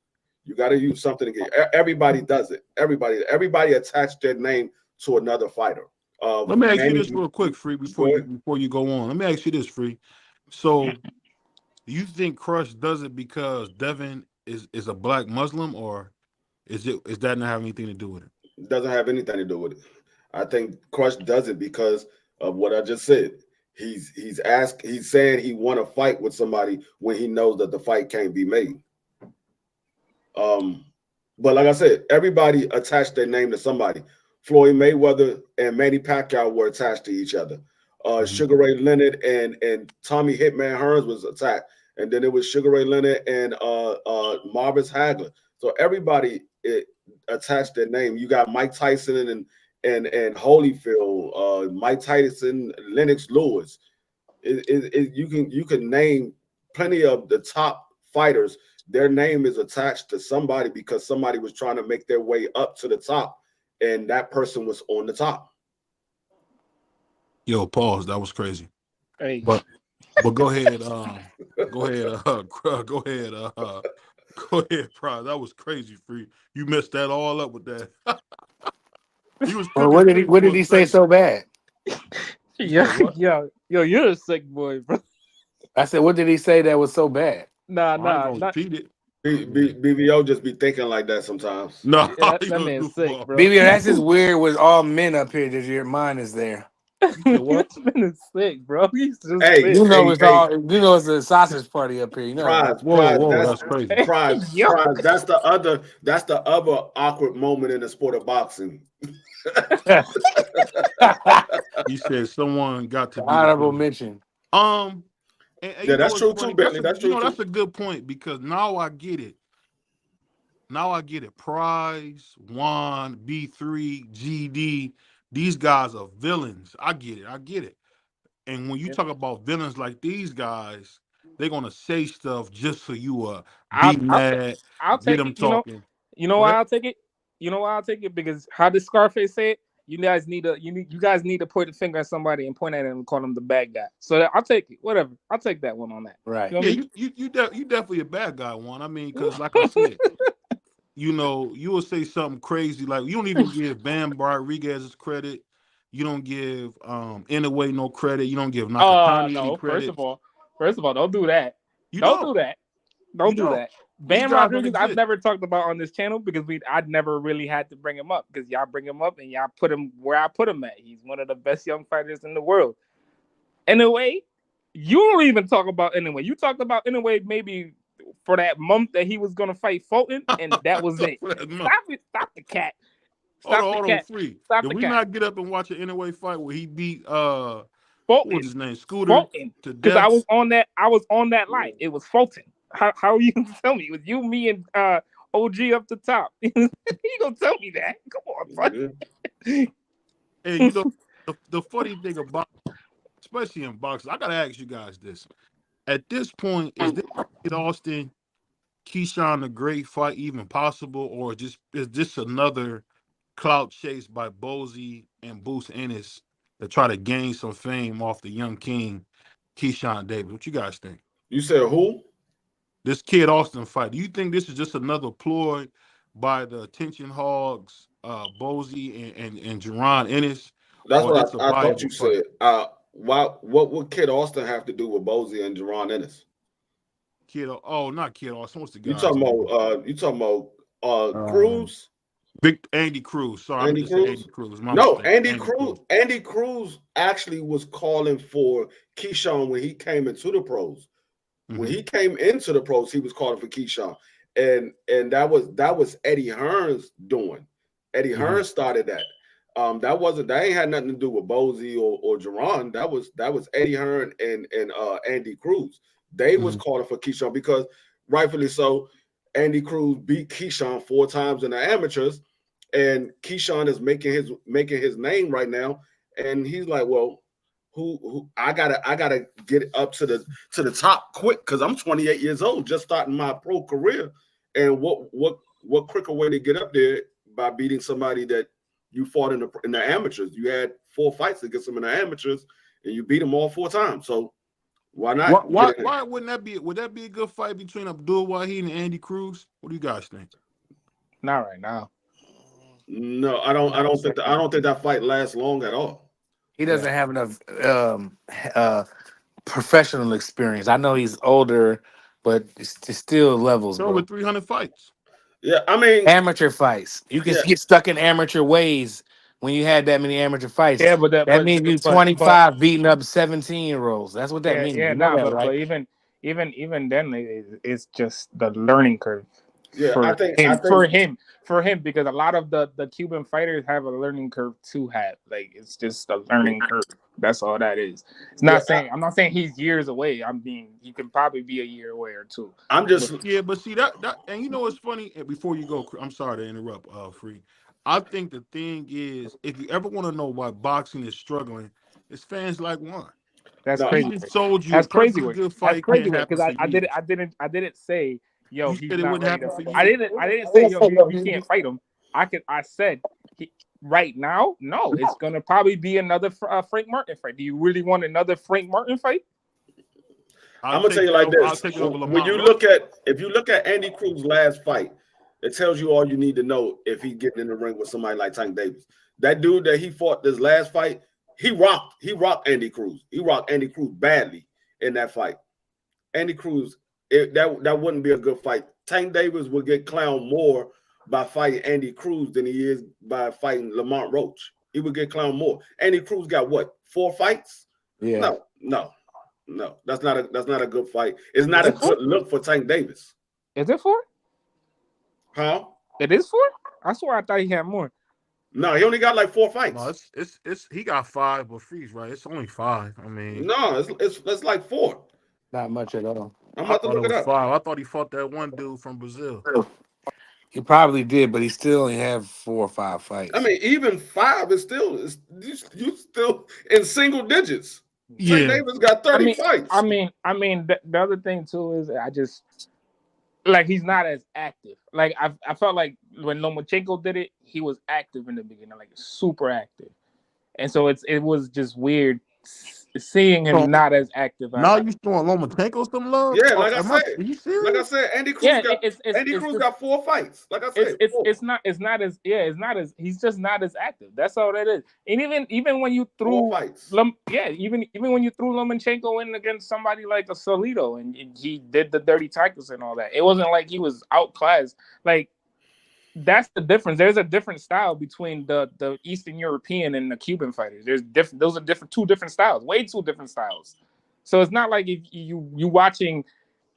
You got to use something to get. Everybody does it. Everybody attached their name to another fighter. Let me ask you this real quick, Free, before you go on. Let me ask you this, Free. So, do you think Crush does it because Devin is a black Muslim, or is that not have anything to do with it? It doesn't have anything to do with it. I think Crush does it because of what I just said. He's saying he want to fight with somebody when he knows that the fight can't be made. But like I said, everybody attached their name to somebody. Floyd Mayweather and Manny Pacquiao were attached to each other. Sugar Ray Leonard and Tommy Hitman Hearns was attacked, and then it was Sugar Ray Leonard and Marvis Hagler. So everybody attached their name. You got Mike Tyson and Holyfield, Mike Tyson, Lennox Lewis. You can name plenty of the top fighters. Their name is attached to somebody because somebody was trying to make their way up to the top, and that person was on the top. Yo, pause. That was crazy. Hey. But go ahead. Go ahead. Go ahead, Pride. That was crazy, Free. You messed that all up with that. Well, what did he say so bad? Yo, you're a sick boy, bro. I said, what did he say that was so bad? Nah. Repeat it. BBO just be thinking like that sometimes. No, Yeah, that man's sick, bro. BBO, that's just weird with all men up here that your mind is there. What? This man is sick, bro. He's just Hey, sick. You know it's a sausage party up here. You know. Prize, that's crazy. Prize, that's the other awkward moment in the sport of boxing. He said someone got to honorable mention. And yeah, that's true too, Bentley. That's true. That's a good point because now I get it. Prize, Juan, B3, GD, these guys are villains. I get it. And when you talk about villains like these guys, they're gonna say stuff just so you be mad. I'll take them it. talking. You know why I'll take it? You know why I'll take it? Because how did Scarface say it? You guys need to point the finger at somebody and point at him and call him the bad guy. So I'll take it. Whatever. I'll take that one on that. Right. You know you definitely a bad guy, Juan. I mean, because like I said, you will say something crazy like you don't even give Bam Rodriguez's credit. You don't give Inoue no credit. You don't give Nakatani any credit. First of all, don't do that. Don't do that. Don't do that. Bam Rodriguez, I've never talked about on this channel because I'd never really had to bring him up because y'all bring him up and y'all put him where I put him at. He's one of the best young fighters in the world. Anyway, you don't even talk about Inoue. You talked about Inoue maybe for that month that he was gonna fight Fulton, and that was it. Stop the cat. Hold on, Free. Did we not get up and watch an Inoue fight where he beat Fulton? What was his name? Scooter Fulton. To death? Because I was on that line. It was Fulton. How are you gonna tell me? It was you, me, and OG up the top. You gonna tell me that? Come on, bud. Hey, the funny thing about, especially in boxing, I gotta ask you guys this: at this point, is this Austin, Keyshawn the Great fight even possible, or is this another clout chase by Bozy and Boost Ennis to try to gain some fame off the young king, Keyshawn Davis? What you guys think? You said who? This Kid Austin fight. Do you think this is just another ploy by the attention hogs, Bozy and Jerron Ennis? That's what I thought you said. What would Kid Austin have to do with Bozy and Jerron Ennis? Not Kid Austin. What's the guy? You talking about Cruz? Big Andy Cruz. Sorry, Andy Cruz. Andy Cruz actually was calling for Keyshawn when he came into the pros. When he came into the pros, he was calling for Keyshawn, and that was Eddie Hearn's doing. Eddie Hearn started that. That ain't had nothing to do with Bozy or Jerron. That was Eddie Hearn and Andy Cruz. They was calling for Keyshawn because rightfully so. Andy Cruz beat Keyshawn 4 times in the amateurs, and Keyshawn is making his name right now, and he's like, well, who I gotta get up to the top quick because I'm 28 years old, just starting my pro career, and what quicker way to get up there by beating somebody that you fought in the amateurs? You had 4 fights against them in the amateurs, and you beat them all 4 times. So Why not? Get in. Why wouldn't that be? Would that be a good fight between Abdul Wahid and Andy Cruz? What do you guys think? Not right now. No, I don't think that fight lasts long at all. He doesn't have enough professional experience. I know he's older, but it's still levels, So bro. over 300 fights. Yeah, I mean, Amateur fights. You can get stuck in amateur ways when you had that many amateur fights. Yeah, but that means you 25 beating up 17-year-olds. That's what that means. Yeah, You know that, but right? even then, it's just the learning curve. Yeah, for I think for him, because a lot of the Cuban fighters have a learning curve to have. Like, it's just a learning curve. That's all that is. It's not I'm not saying he's years away. He can probably be a year away or two. But see that and you know what's funny? Before you go, I'm sorry to interrupt, Free. I think the thing is, if you ever want to know why boxing is struggling, it's fans like Juan. That's crazy. He just told you that's crazy. Good fight. That's crazy because I didn't say, yo, he's it not wouldn't ready happen to. for I you. didn't say, yo, you can't fight him. I said right now, no, it's gonna probably be another Frank Martin fight. Do you really want another Frank Martin fight? I'm gonna tell you like this: if you look at Andy Cruz's last fight, it tells you all you need to know if he's getting in the ring with somebody like Tank Davis. That dude that he fought this last fight, he rocked Andy Cruz. He rocked Andy Cruz badly in that fight. Andy Cruz, that wouldn't be a good fight. Tank Davis would get clowned more by fighting Andy Cruz than he is by fighting Lamont Roach. He would get clowned more. Andy Cruz got what, 4 fights? Yeah. No. That's not a good fight. It's not a good look for Tank Davis. Is it 4? Huh? It is 4? I swear I thought he had more. No, he only got like 4 fights. No, it's he got 5, but Free's right. It's only 5. I mean, no, it's like 4. Not much at all. I'm about to look it up. 5. I thought he fought that one dude from Brazil. He probably did, but he still only have 4 or 5 fights. I mean, even 5 is still you still in single digits. Yeah. Tank Davis got 30 fights. I mean, the other thing too is I just like he's not as active. Like I felt like when Lomachenko did it, he was active in the beginning, like super active, and so it was just weird seeing him not as active. Now you throwing Lomachenko some love? Yeah, like I said. Are you serious? Like I said, Andy Cruz got 4 fights. Like I said, it's not as he's just not as active. That's all that is. And even when you threw 4 fights. even when you threw Lomachenko in against somebody like a Salido and he did the dirty tackles and all that, it wasn't like he was outclassed. Like, that's the difference. There's a different style between the Eastern European and the Cuban fighters. Those are two different styles, way 2 different styles. So it's not like if you watching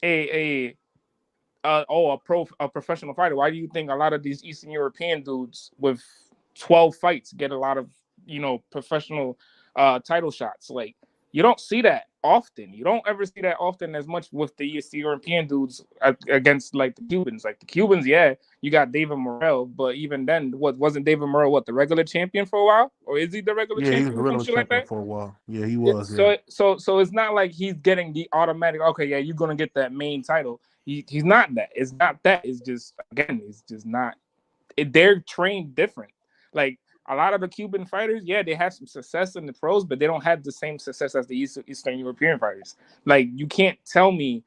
a professional fighter. Why do you think a lot of these Eastern European dudes with 12 fights get a lot of professional title shots? Like, you don't see that often. You don't ever see that often as much with the Eastern European dudes against like the Cubans. Like the Cubans, yeah, you got David Morrell, but even then, wasn't David Morrell the regular champion for a while, or is he the regular champion? Yeah, he was the regular champion like for a while. Yeah, he was. So it's not like he's getting the automatic. Okay, yeah, you're gonna get that main title. He's not that. It's not that. It's just not. They're trained different. Like, a lot of the Cuban fighters, yeah, they have some success in the pros, but they don't have the same success as the Eastern European fighters. Like, you can't tell me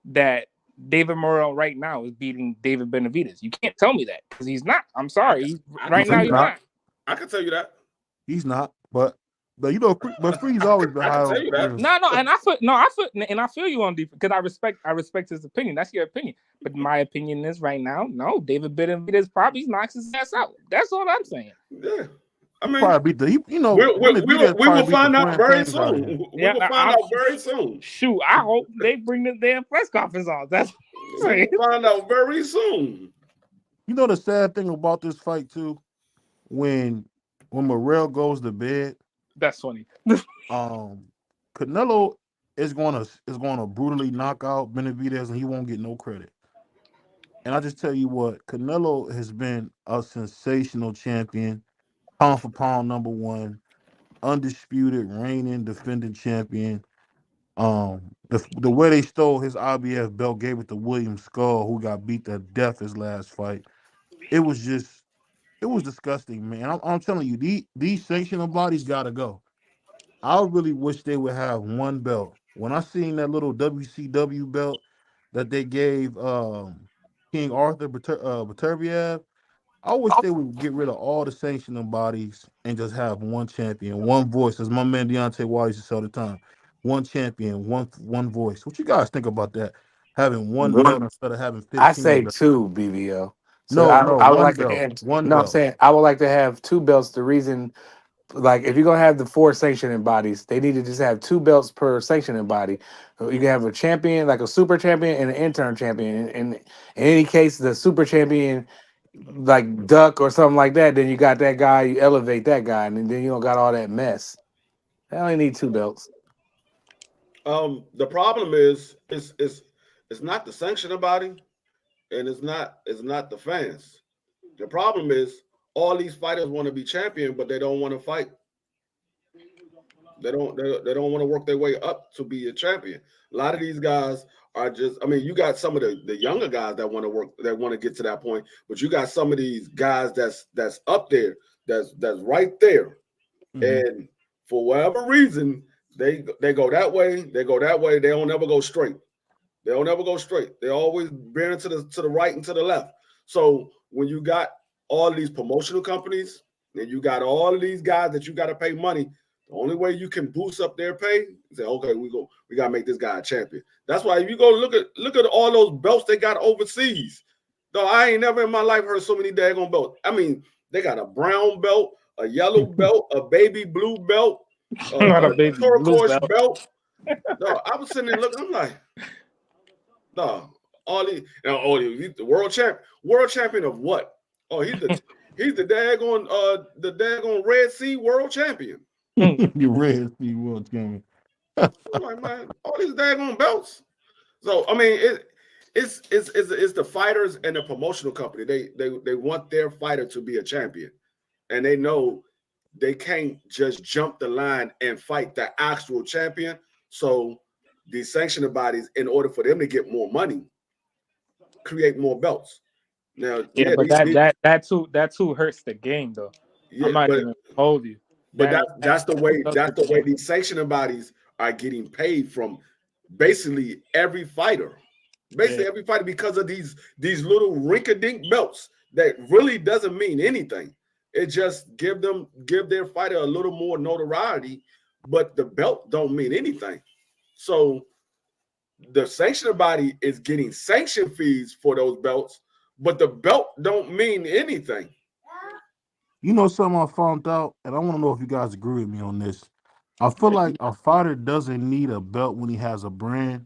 that David Morrell right now is beating David Benavidez. You can't tell me that because he's not. I'm sorry. Right now, he's not. I can tell you that. He's not, but Free's always been high on. No, and I feel you on defense because I respect his opinion. That's your opinion. But my opinion is right now, no, David Benavidez probably knocks his ass out. That's all I'm saying. Yeah. I mean, probably beat we will find out very soon. We will find out very soon. Shoot, I hope they bring the damn press conference on. That's what I'm saying. We'll find out very soon. You know the sad thing about this fight too, when Morrell goes to bed. That's funny. Canelo is gonna brutally knock out Benavidez, and he won't get no credit. And I just tell you what, Canelo has been a sensational champion, pound for pound #1, undisputed, reigning, defending champion. The way they stole his IBF belt, gave it to William Skull, who got beat to death his last fight. It was disgusting, man. I'm telling you, these sanctional bodies gotta go. I really wish they would have one belt when I seen that little WCW belt that they gave King Arthur Baturbiev, I wish they would get rid of all the sanctioning bodies and just have one champion, one voice. As my man Deontay Wilder used to say all the time, one champion, one voice. What you guys think about that? Having one belt instead of having I 15 say belts. two, BBO. So No, no, I would one like to belt, have, one no, I'm belt. saying I would like to have two belts. The reason, like, if you're gonna have the 4 sanctioning bodies, they need to just have 2 belts per sanctioning body. So you can have a champion, like a super champion, and an intern champion. And in any case, the super champion, like duck or something like that, then you got that guy. You elevate that guy, and then you don't got all that mess. I only need 2 belts. The problem is it's not the sanctioning body, and it's not the fans. The problem is all these fighters want to be champion, but they don't want to fight. They don't want to work their way up to be a champion. A lot of these guys are just, I mean, you got some of the younger guys that want to work, that want to get to that point, but you got some of these guys that's up there, that's right there. And for whatever reason, they go that way, they don't ever go straight. They don't ever go straight. They always bearing to the right and to the left. So when you got all these promotional companies and you got all of these guys that you got to pay money, the only way you can boost up their pay is say, okay, we gotta make this guy a champion. That's why if you go look at all those belts they got overseas. Though I ain't never in my life heard so many daggone belts. I mean, they got a brown belt, a yellow belt, a baby blue belt, a turquoise belt. No, I was sitting there looking, I'm like, no, all these, he's the world champion of what? Oh, he's the daggone Red Sea world champion. You Red Sea world champion. I'm like, man, all these daggone belts. So I mean, it's the fighters and the promotional company. They want their fighter to be a champion, and they know they can't just jump the line and fight the actual champion. So these sanctioning bodies, in order for them to get more money, create more belts. Now, but that too hurts the game though. Yeah, I'm not even gonna hold you. But that's the way these sanctioning bodies are getting paid from basically every fighter. Basically every fighter, because of these little rink-a-dink belts that really doesn't mean anything. It just give their fighter a little more notoriety, but the belt don't mean anything. So the sanctioning body is getting sanction fees for those belts, but the belt don't mean anything. You know something I found out, and I want to know if you guys agree with me on this. I feel like a fighter doesn't need a belt when he has a brand,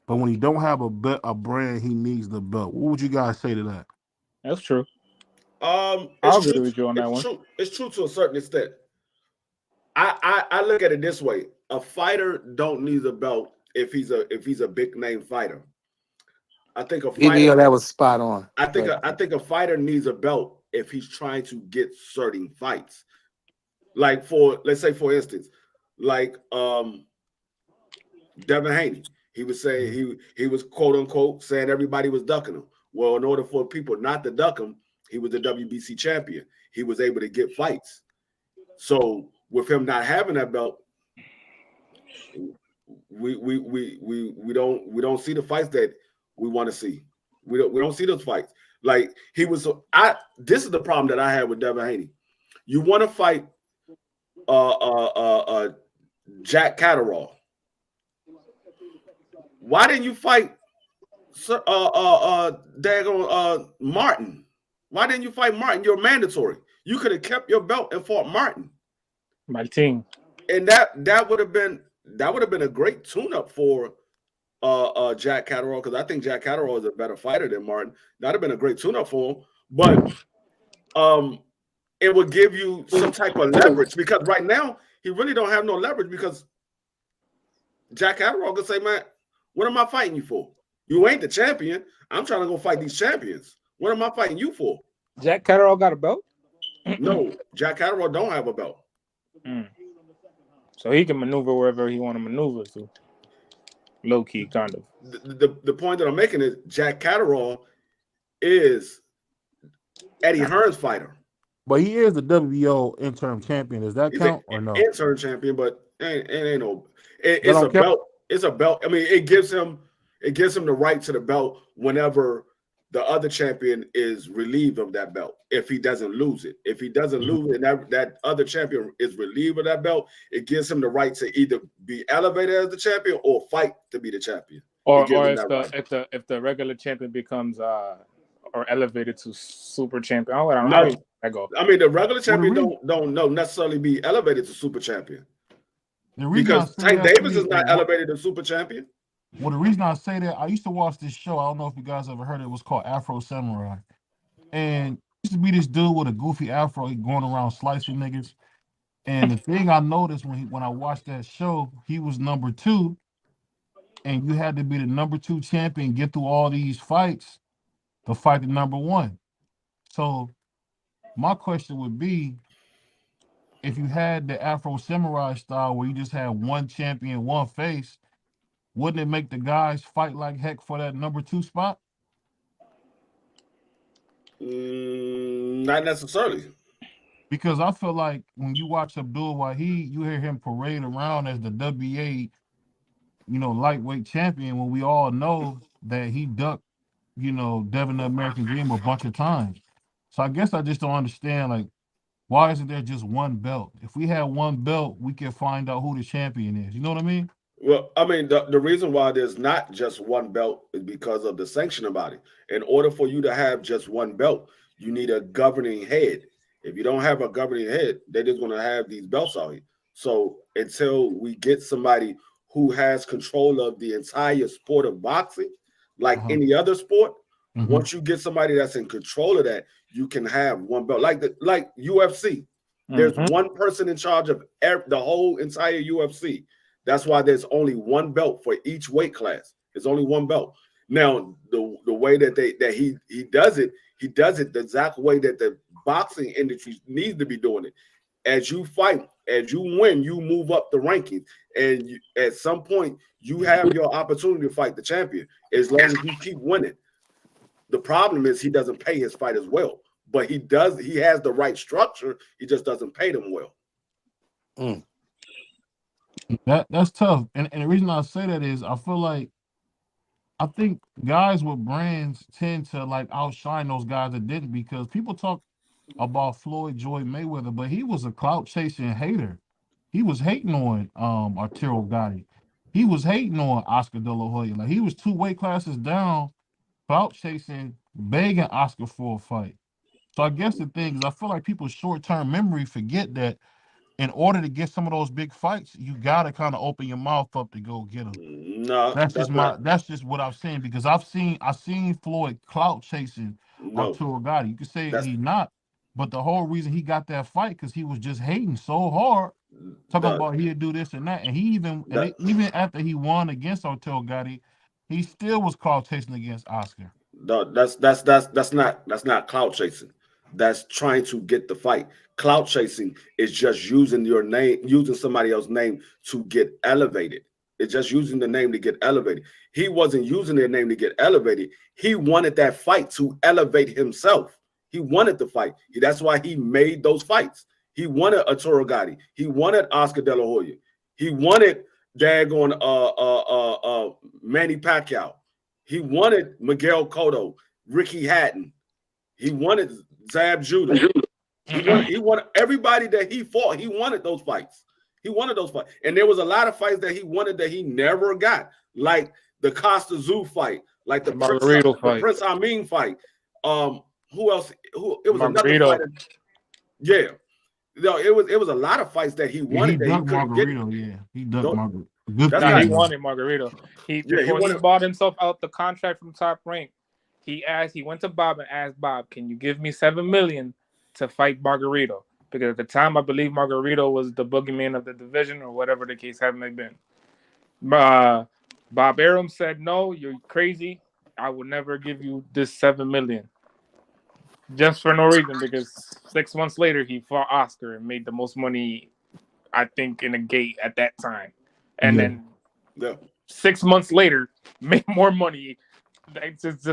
but when he don't have a brand, he needs the belt. What would you guys say to that? That's true. I'll agree with you on that one. It's true to a certain extent. I look at it this way: a fighter don't need a belt if he's a big name fighter. I think a fighter that was spot on. I think a fighter needs a belt if he's trying to get certain fights. Like let's say for instance, like Devin Haney. He was saying he was quote unquote saying everybody was ducking him. Well, in order for people not to duck him, he was the WBC champion. He was able to get fights. So with him not having that belt, we don't see the fights that we want to see. We don't see those fights. Like this is the problem that I had with Devin Haney. You want to fight Jack Catterall. Why didn't you fight Martin? Why didn't you fight Martin? You're mandatory. You could have kept your belt and fought Martin. My team. And that would have been a great tune-up for Jack Catterall, because I think Jack Catterall is a better fighter than Martin. That'd have been a great tune-up for him. But it would give you some type of leverage, because right now he really don't have no leverage, because Jack Catterall could say, man, what am I fighting you for? You ain't the champion. I'm trying to go fight these champions. What am I fighting you for? Jack Catterall got a belt? No, Jack Catterall don't have a belt. So he can maneuver wherever he want to maneuver to. Low key, kind of. The point that I'm making is Jack Catterall is Eddie Hearn's fighter. But he is the WBO interim champion. Does that count or no? Interim champion, but ain't no. It's a belt. It's a belt. I mean, it gives him the right to the belt whenever the other champion is relieved of that belt. If he doesn't lose it, if he doesn't lose it, and that other champion is relieved of that belt, it gives him the right to either be elevated as the champion or fight to be the champion. Or It gives him if that right. if the regular champion becomes or elevated to super champion. Oh, I don't No. know. I go. I mean, the regular champion reason- don't necessarily be elevated to super champion The reason I because say Tank that Davis is not elevated to super champion. Well, the reason I say that, I used to watch this show. I don't know if you guys ever heard it. It was called Afro Samurai. And used to be this dude with a goofy afro, he going around slicing niggas. And the thing I noticed when I watched that show, he was number 2. And you had to be the number 2 champion, get through all these fights to fight the number 1. So my question would be, if you had the Afro Samurai style where you just had one champion, one face, wouldn't it make the guys fight like heck for that number 2 spot? Not necessarily. Because I feel like when you watch Abdul Wahid, you hear him parade around as the WBA, lightweight champion, when we all know that he ducked, Devin the American Dream a bunch of times. So I guess I just don't understand, like, why isn't there just one belt? If we had one belt, we can find out who the champion is. You know what I mean? Well, I mean, the reason why there's not just one belt is because of the sanctioning body. In order for you to have just one belt, you need a governing head. If you don't have a governing head, they're just going to have these belts out here. So until we get somebody who has control of the entire sport of boxing, like any other sport, once you get somebody that's in control of that, you can have one belt. Like UFC, there's one person in charge of the whole entire UFC. That's why there's only one belt for each weight class. There's only one belt. Now, the way that he does it the exact way that the boxing industry needs to be doing it. As you fight, as you win, you move up the rankings, and at some point you have your opportunity to fight the champion. As long as you keep winning. The problem is he doesn't pay his fighters well, but he does. He has the right structure. He just doesn't pay them well. That's tough. And the reason I say that is I think guys with brands tend to like outshine those guys that didn't, because people talk about Floyd Joy Mayweather, but he was a clout chasing hater. He was hating on Arturo Gatti. He was hating on Oscar De La Hoya. Like, he was 2 weight classes down, clout chasing, begging Oscar for a fight. So I guess the thing is, I feel like people's short-term memory forget that in order to get some of those big fights, you gotta kind of open your mouth up to go get them. No, that's just what I'm saying, because I seen Floyd clout chasing Arturo Gatti. You could say he's not, but the whole reason he got that fight because he was just hating so hard, talking about he'd do this and that, and he even after he won against Arturo Gatti, he still was clout chasing against Oscar. No, that's not clout chasing. That's trying to get the fight. Clout chasing is just using your name, using somebody else's name to get elevated. It's just using the name to get elevated. He wasn't using their name to get elevated. He wanted that fight to elevate himself. He wanted the fight. That's why he made those fights. He wanted Arturo Gatti. He wanted Oscar De La Hoya. He wanted daggone Manny Pacquiao. He wanted Miguel Cotto, Ricky Hatton. He wanted Zab Judah. He wanted everybody that he fought. He wanted those fights. He wanted those fights. And there was a lot of fights that he wanted that he never got, like the Costa Zoo fight, like the Prince Amin fight. Who else? It was another fighter. Yeah. No, it was a lot of fights that he wanted. He ducked Margarito. Yeah, he ducked Margarito. He wanted Margarito. He bought himself out the contract from Top Rank. He went to Bob and asked Bob, "Can you give me $7 million to fight Margarito?" Because at the time, I believe Margarito was the boogeyman of the division, or whatever the case may have been. Bob Arum said, "No, you're crazy. I will never give you this $7 million." Just for no reason, because 6 months later he fought Oscar and made the most money, I think, in a gate at that time. And then 6 months later, made more money.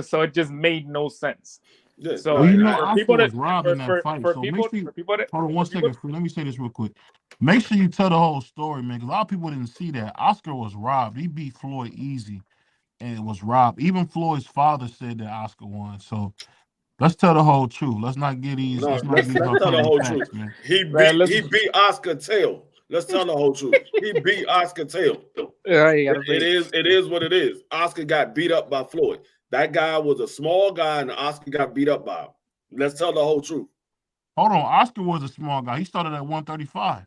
So it just made no sense. Yeah. So Oscar was robbing that fight. For people that hold on one second, let me say this real quick. Make sure you tell the whole story, man, because a lot of people didn't see that. Oscar was robbed. He beat Floyd easy, and it was robbed. Even Floyd's father said that Oscar won. So let's tell the whole truth. Let's not get these. No, Let's not get these let's tell the uncovered whole facts, truth. man. Man, He beat Oscar Tail. Let's tell the whole truth. He beat Oscar Tail. It is what it is. Oscar got beat up by Floyd. That guy was a small guy, and Oscar got beat up by him. Let's tell the whole truth. Hold on. Oscar was a small guy. He started at 135.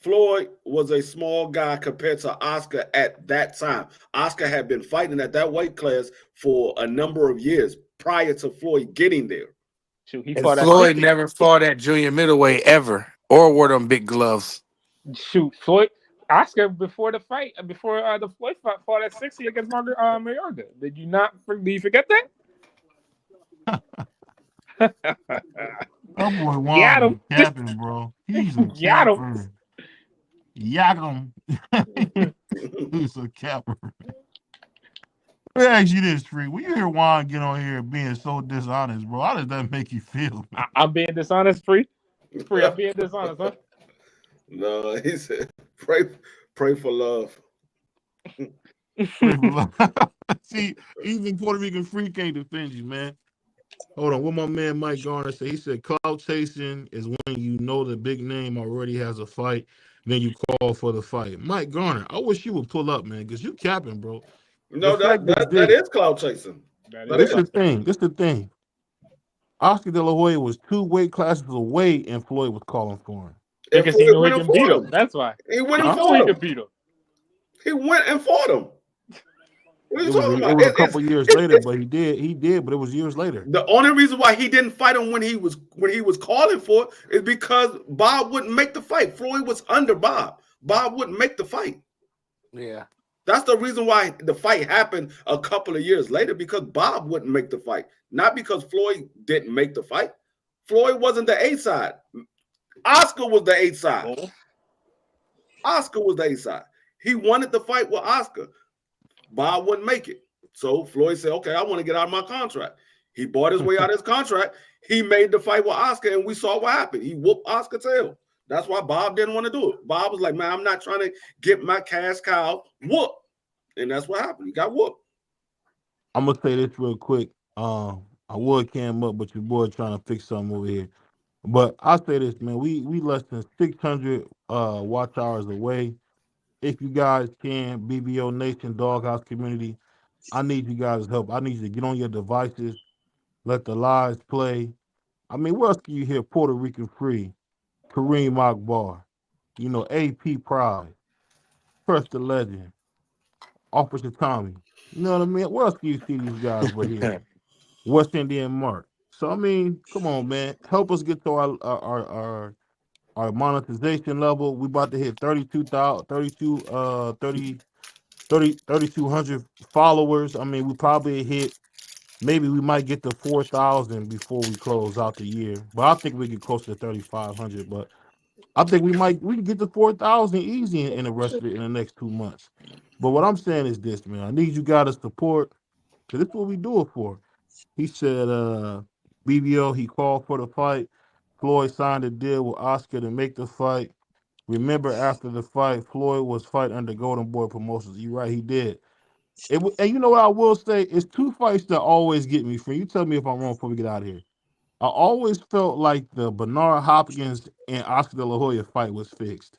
Floyd was a small guy compared to Oscar at that time. Oscar had been fighting at that weight class for a number of years prior to Floyd getting there. Shoot, he And fought at Floyd 60. never fought at junior middleweight ever, or wore them big gloves. Shoot, Floyd Oscar before the fight, before the Floyd fight, fought at 60 against Mayorga. Did you not? Do you forget that? That boy Got Juan him. is capping, bro. He's a Got him. capper. Yak him. He's a capper. Let me ask you this, Free. When you hear Juan get on here being so dishonest, bro, how does that make you feel? I'm being dishonest, Free. I'm being dishonest, huh? No, he said, pray for love. See, even Puerto Rican Free can't defend you, man. Hold on, what my man Mike Garner said. He said clout chasing is when you know the big name already has a fight, then you call for the fight. Mike Garner, I wish you would pull up, man, because you capping, bro. No, that is cloud chasing. This is the thing. Oscar De La Hoya was 2 weight classes away, and Floyd was calling for him. Because he knew he could beat him. That's why. He went and He fought him. could beat him. He went and fought him. What are you talking about? It was a couple years later, but he did, but it was years later. The only reason why he didn't fight him when he was calling for it is because Bob wouldn't make the fight. Floyd was under Bob. Bob wouldn't make the fight. Yeah. That's the reason why the fight happened a couple of years later, because Bob wouldn't make the fight. Not because Floyd didn't make the fight. Floyd wasn't the A side. Oscar was the A side. Oh. Oscar was the A side. He wanted to fight with Oscar. Bob wouldn't make it. So Floyd said, okay, I want to get out of my contract. He bought his way out of his contract. He made the fight with Oscar, and we saw what happened. He whooped Oscar's tail. That's why Bob didn't want to do it. Bob was like, man, I'm not trying to get my cash cow whooped. And that's what happened. He got whooped. I'm going to say this real quick. I would cam up, but your boy trying to fix something over here. But I'll say this, man. We less than 600 watch hours away. If you guys can, BBO Nation, Doghouse community, I need you guys' help. I need you to get on your devices, let the lives play. I mean, what else can you hear? Puerto Rican Free, Kareem Akbar, AP Pride, Press the Legend, Officer Tommy. You know what I mean? What else can you see these guys right here? West Indian Mark. So, I mean, come on, man. Help us get to our monetization level. We about to hit 3,200 followers. I mean, we probably maybe we might get to 4,000 before we close out the year. But I think we get close to 3,500. But I think we can get to 4,000 easy in the rest of it in the next 2 months. But what I'm saying is this, man. I need you guys to support, because this is what we do it for. He said, BBO, he called for the fight. Floyd signed a deal with Oscar to make the fight. Remember, after the fight, Floyd was fighting under Golden Boy Promotions. You're right, he did. And you know what I will say? It's 2 fights that always get me. You tell me if I'm wrong before we get out of here. I always felt like the Bernard Hopkins and Oscar De La Hoya fight was fixed,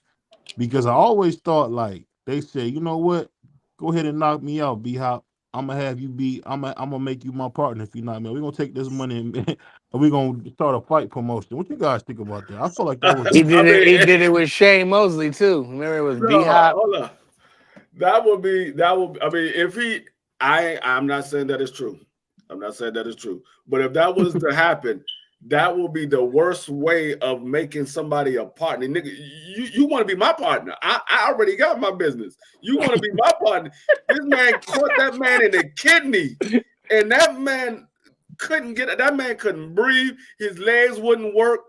because I always thought, like, they said, you know what? Go ahead and knock me out, B-Hop. I'm gonna have you I'm gonna make you my partner if you're not, man. We're gonna take this money and we're gonna start a fight promotion. What you guys think about that? I feel like that was He did it with Shane Mosley too. Remember, it was B-Hop. Hold on. That would I mean, if I'm not saying that is true. I'm not saying that is true. But if that was to happen, that will be the worst way of making somebody a partner. Nigga, you want to be my partner. I already got my business. You want to be my partner. This man caught that man in the kidney, and that man couldn't breathe. His legs wouldn't work.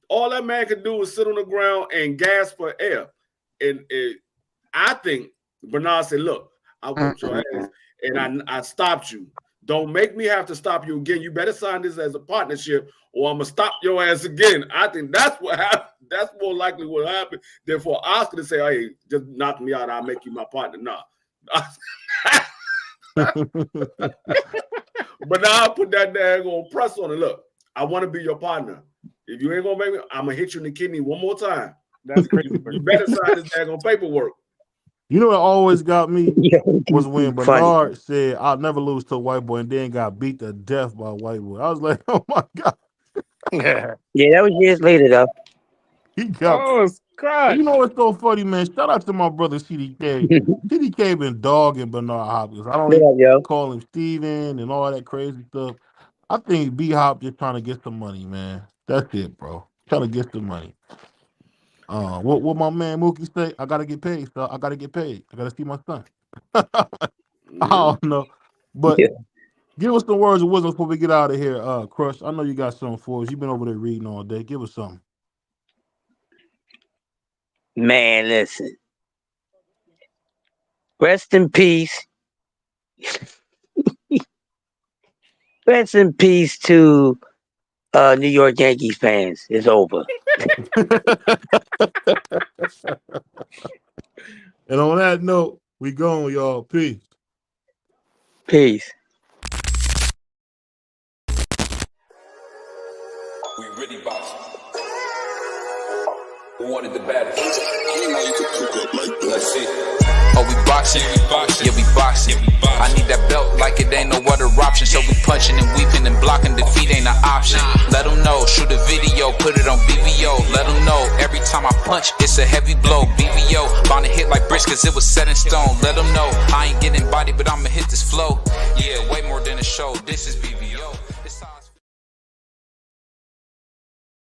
All that man could do was sit on the ground and gasp for air. And I think Bernard said, look, I whooped your ass, and I stopped you. Don't make me have to stop you again. You better sign this as a partnership, or I'm gonna stop your ass again. I think that's what happened. That's more likely what happened than for Oscar to say, "Hey, just knock me out. I'll make you my partner." Nah. But now I put that daggone press on it. Look, I want to be your partner. If you ain't gonna make me, I'm gonna hit you in the kidney one more time. That's crazy. You better sign this daggone paperwork. You know what always got me Yeah, was when funny. Bernard said, "I'll never lose to a white boy," and then got beat to death by a white boy. I was like, "Oh my god!" Yeah. Yeah, that was years later though. He got. Oh, God. You know what's so funny, man? Shout out to my brother CDK. CDK been dogging Bernard Hopkins. I don't What even up, yo? call him Steven and all that crazy stuff. I think B Hop just trying to get some money, man. That's it, bro. Trying to get some money. What my man Mookie say? I gotta get paid, so I gotta get paid. I gotta see my son. I don't know, but Yeah. give us some words of wisdom before we get out of here. Crush, I know you got something for us. You've been over there reading all day. Give us something. Man, listen. Rest in peace. Rest in peace to New York Yankees fans. It's over. And on that note, we gone, y'all. Peace. Peace. We really boxing. Who wanted the baddest? Let's see. Oh, we boxing, yeah, we boxing. I need that belt like it ain't no other option. So we punching and weaving and blocking. Defeat ain't an option. Let them know, shoot a video, put it on BVO. Let them know, every time I punch, it's a heavy blow. BVO, bound to hit like bricks cause it was set in stone. Let them know, I ain't getting body, but I'ma hit this flow. Yeah, way more than a show, this is BVO.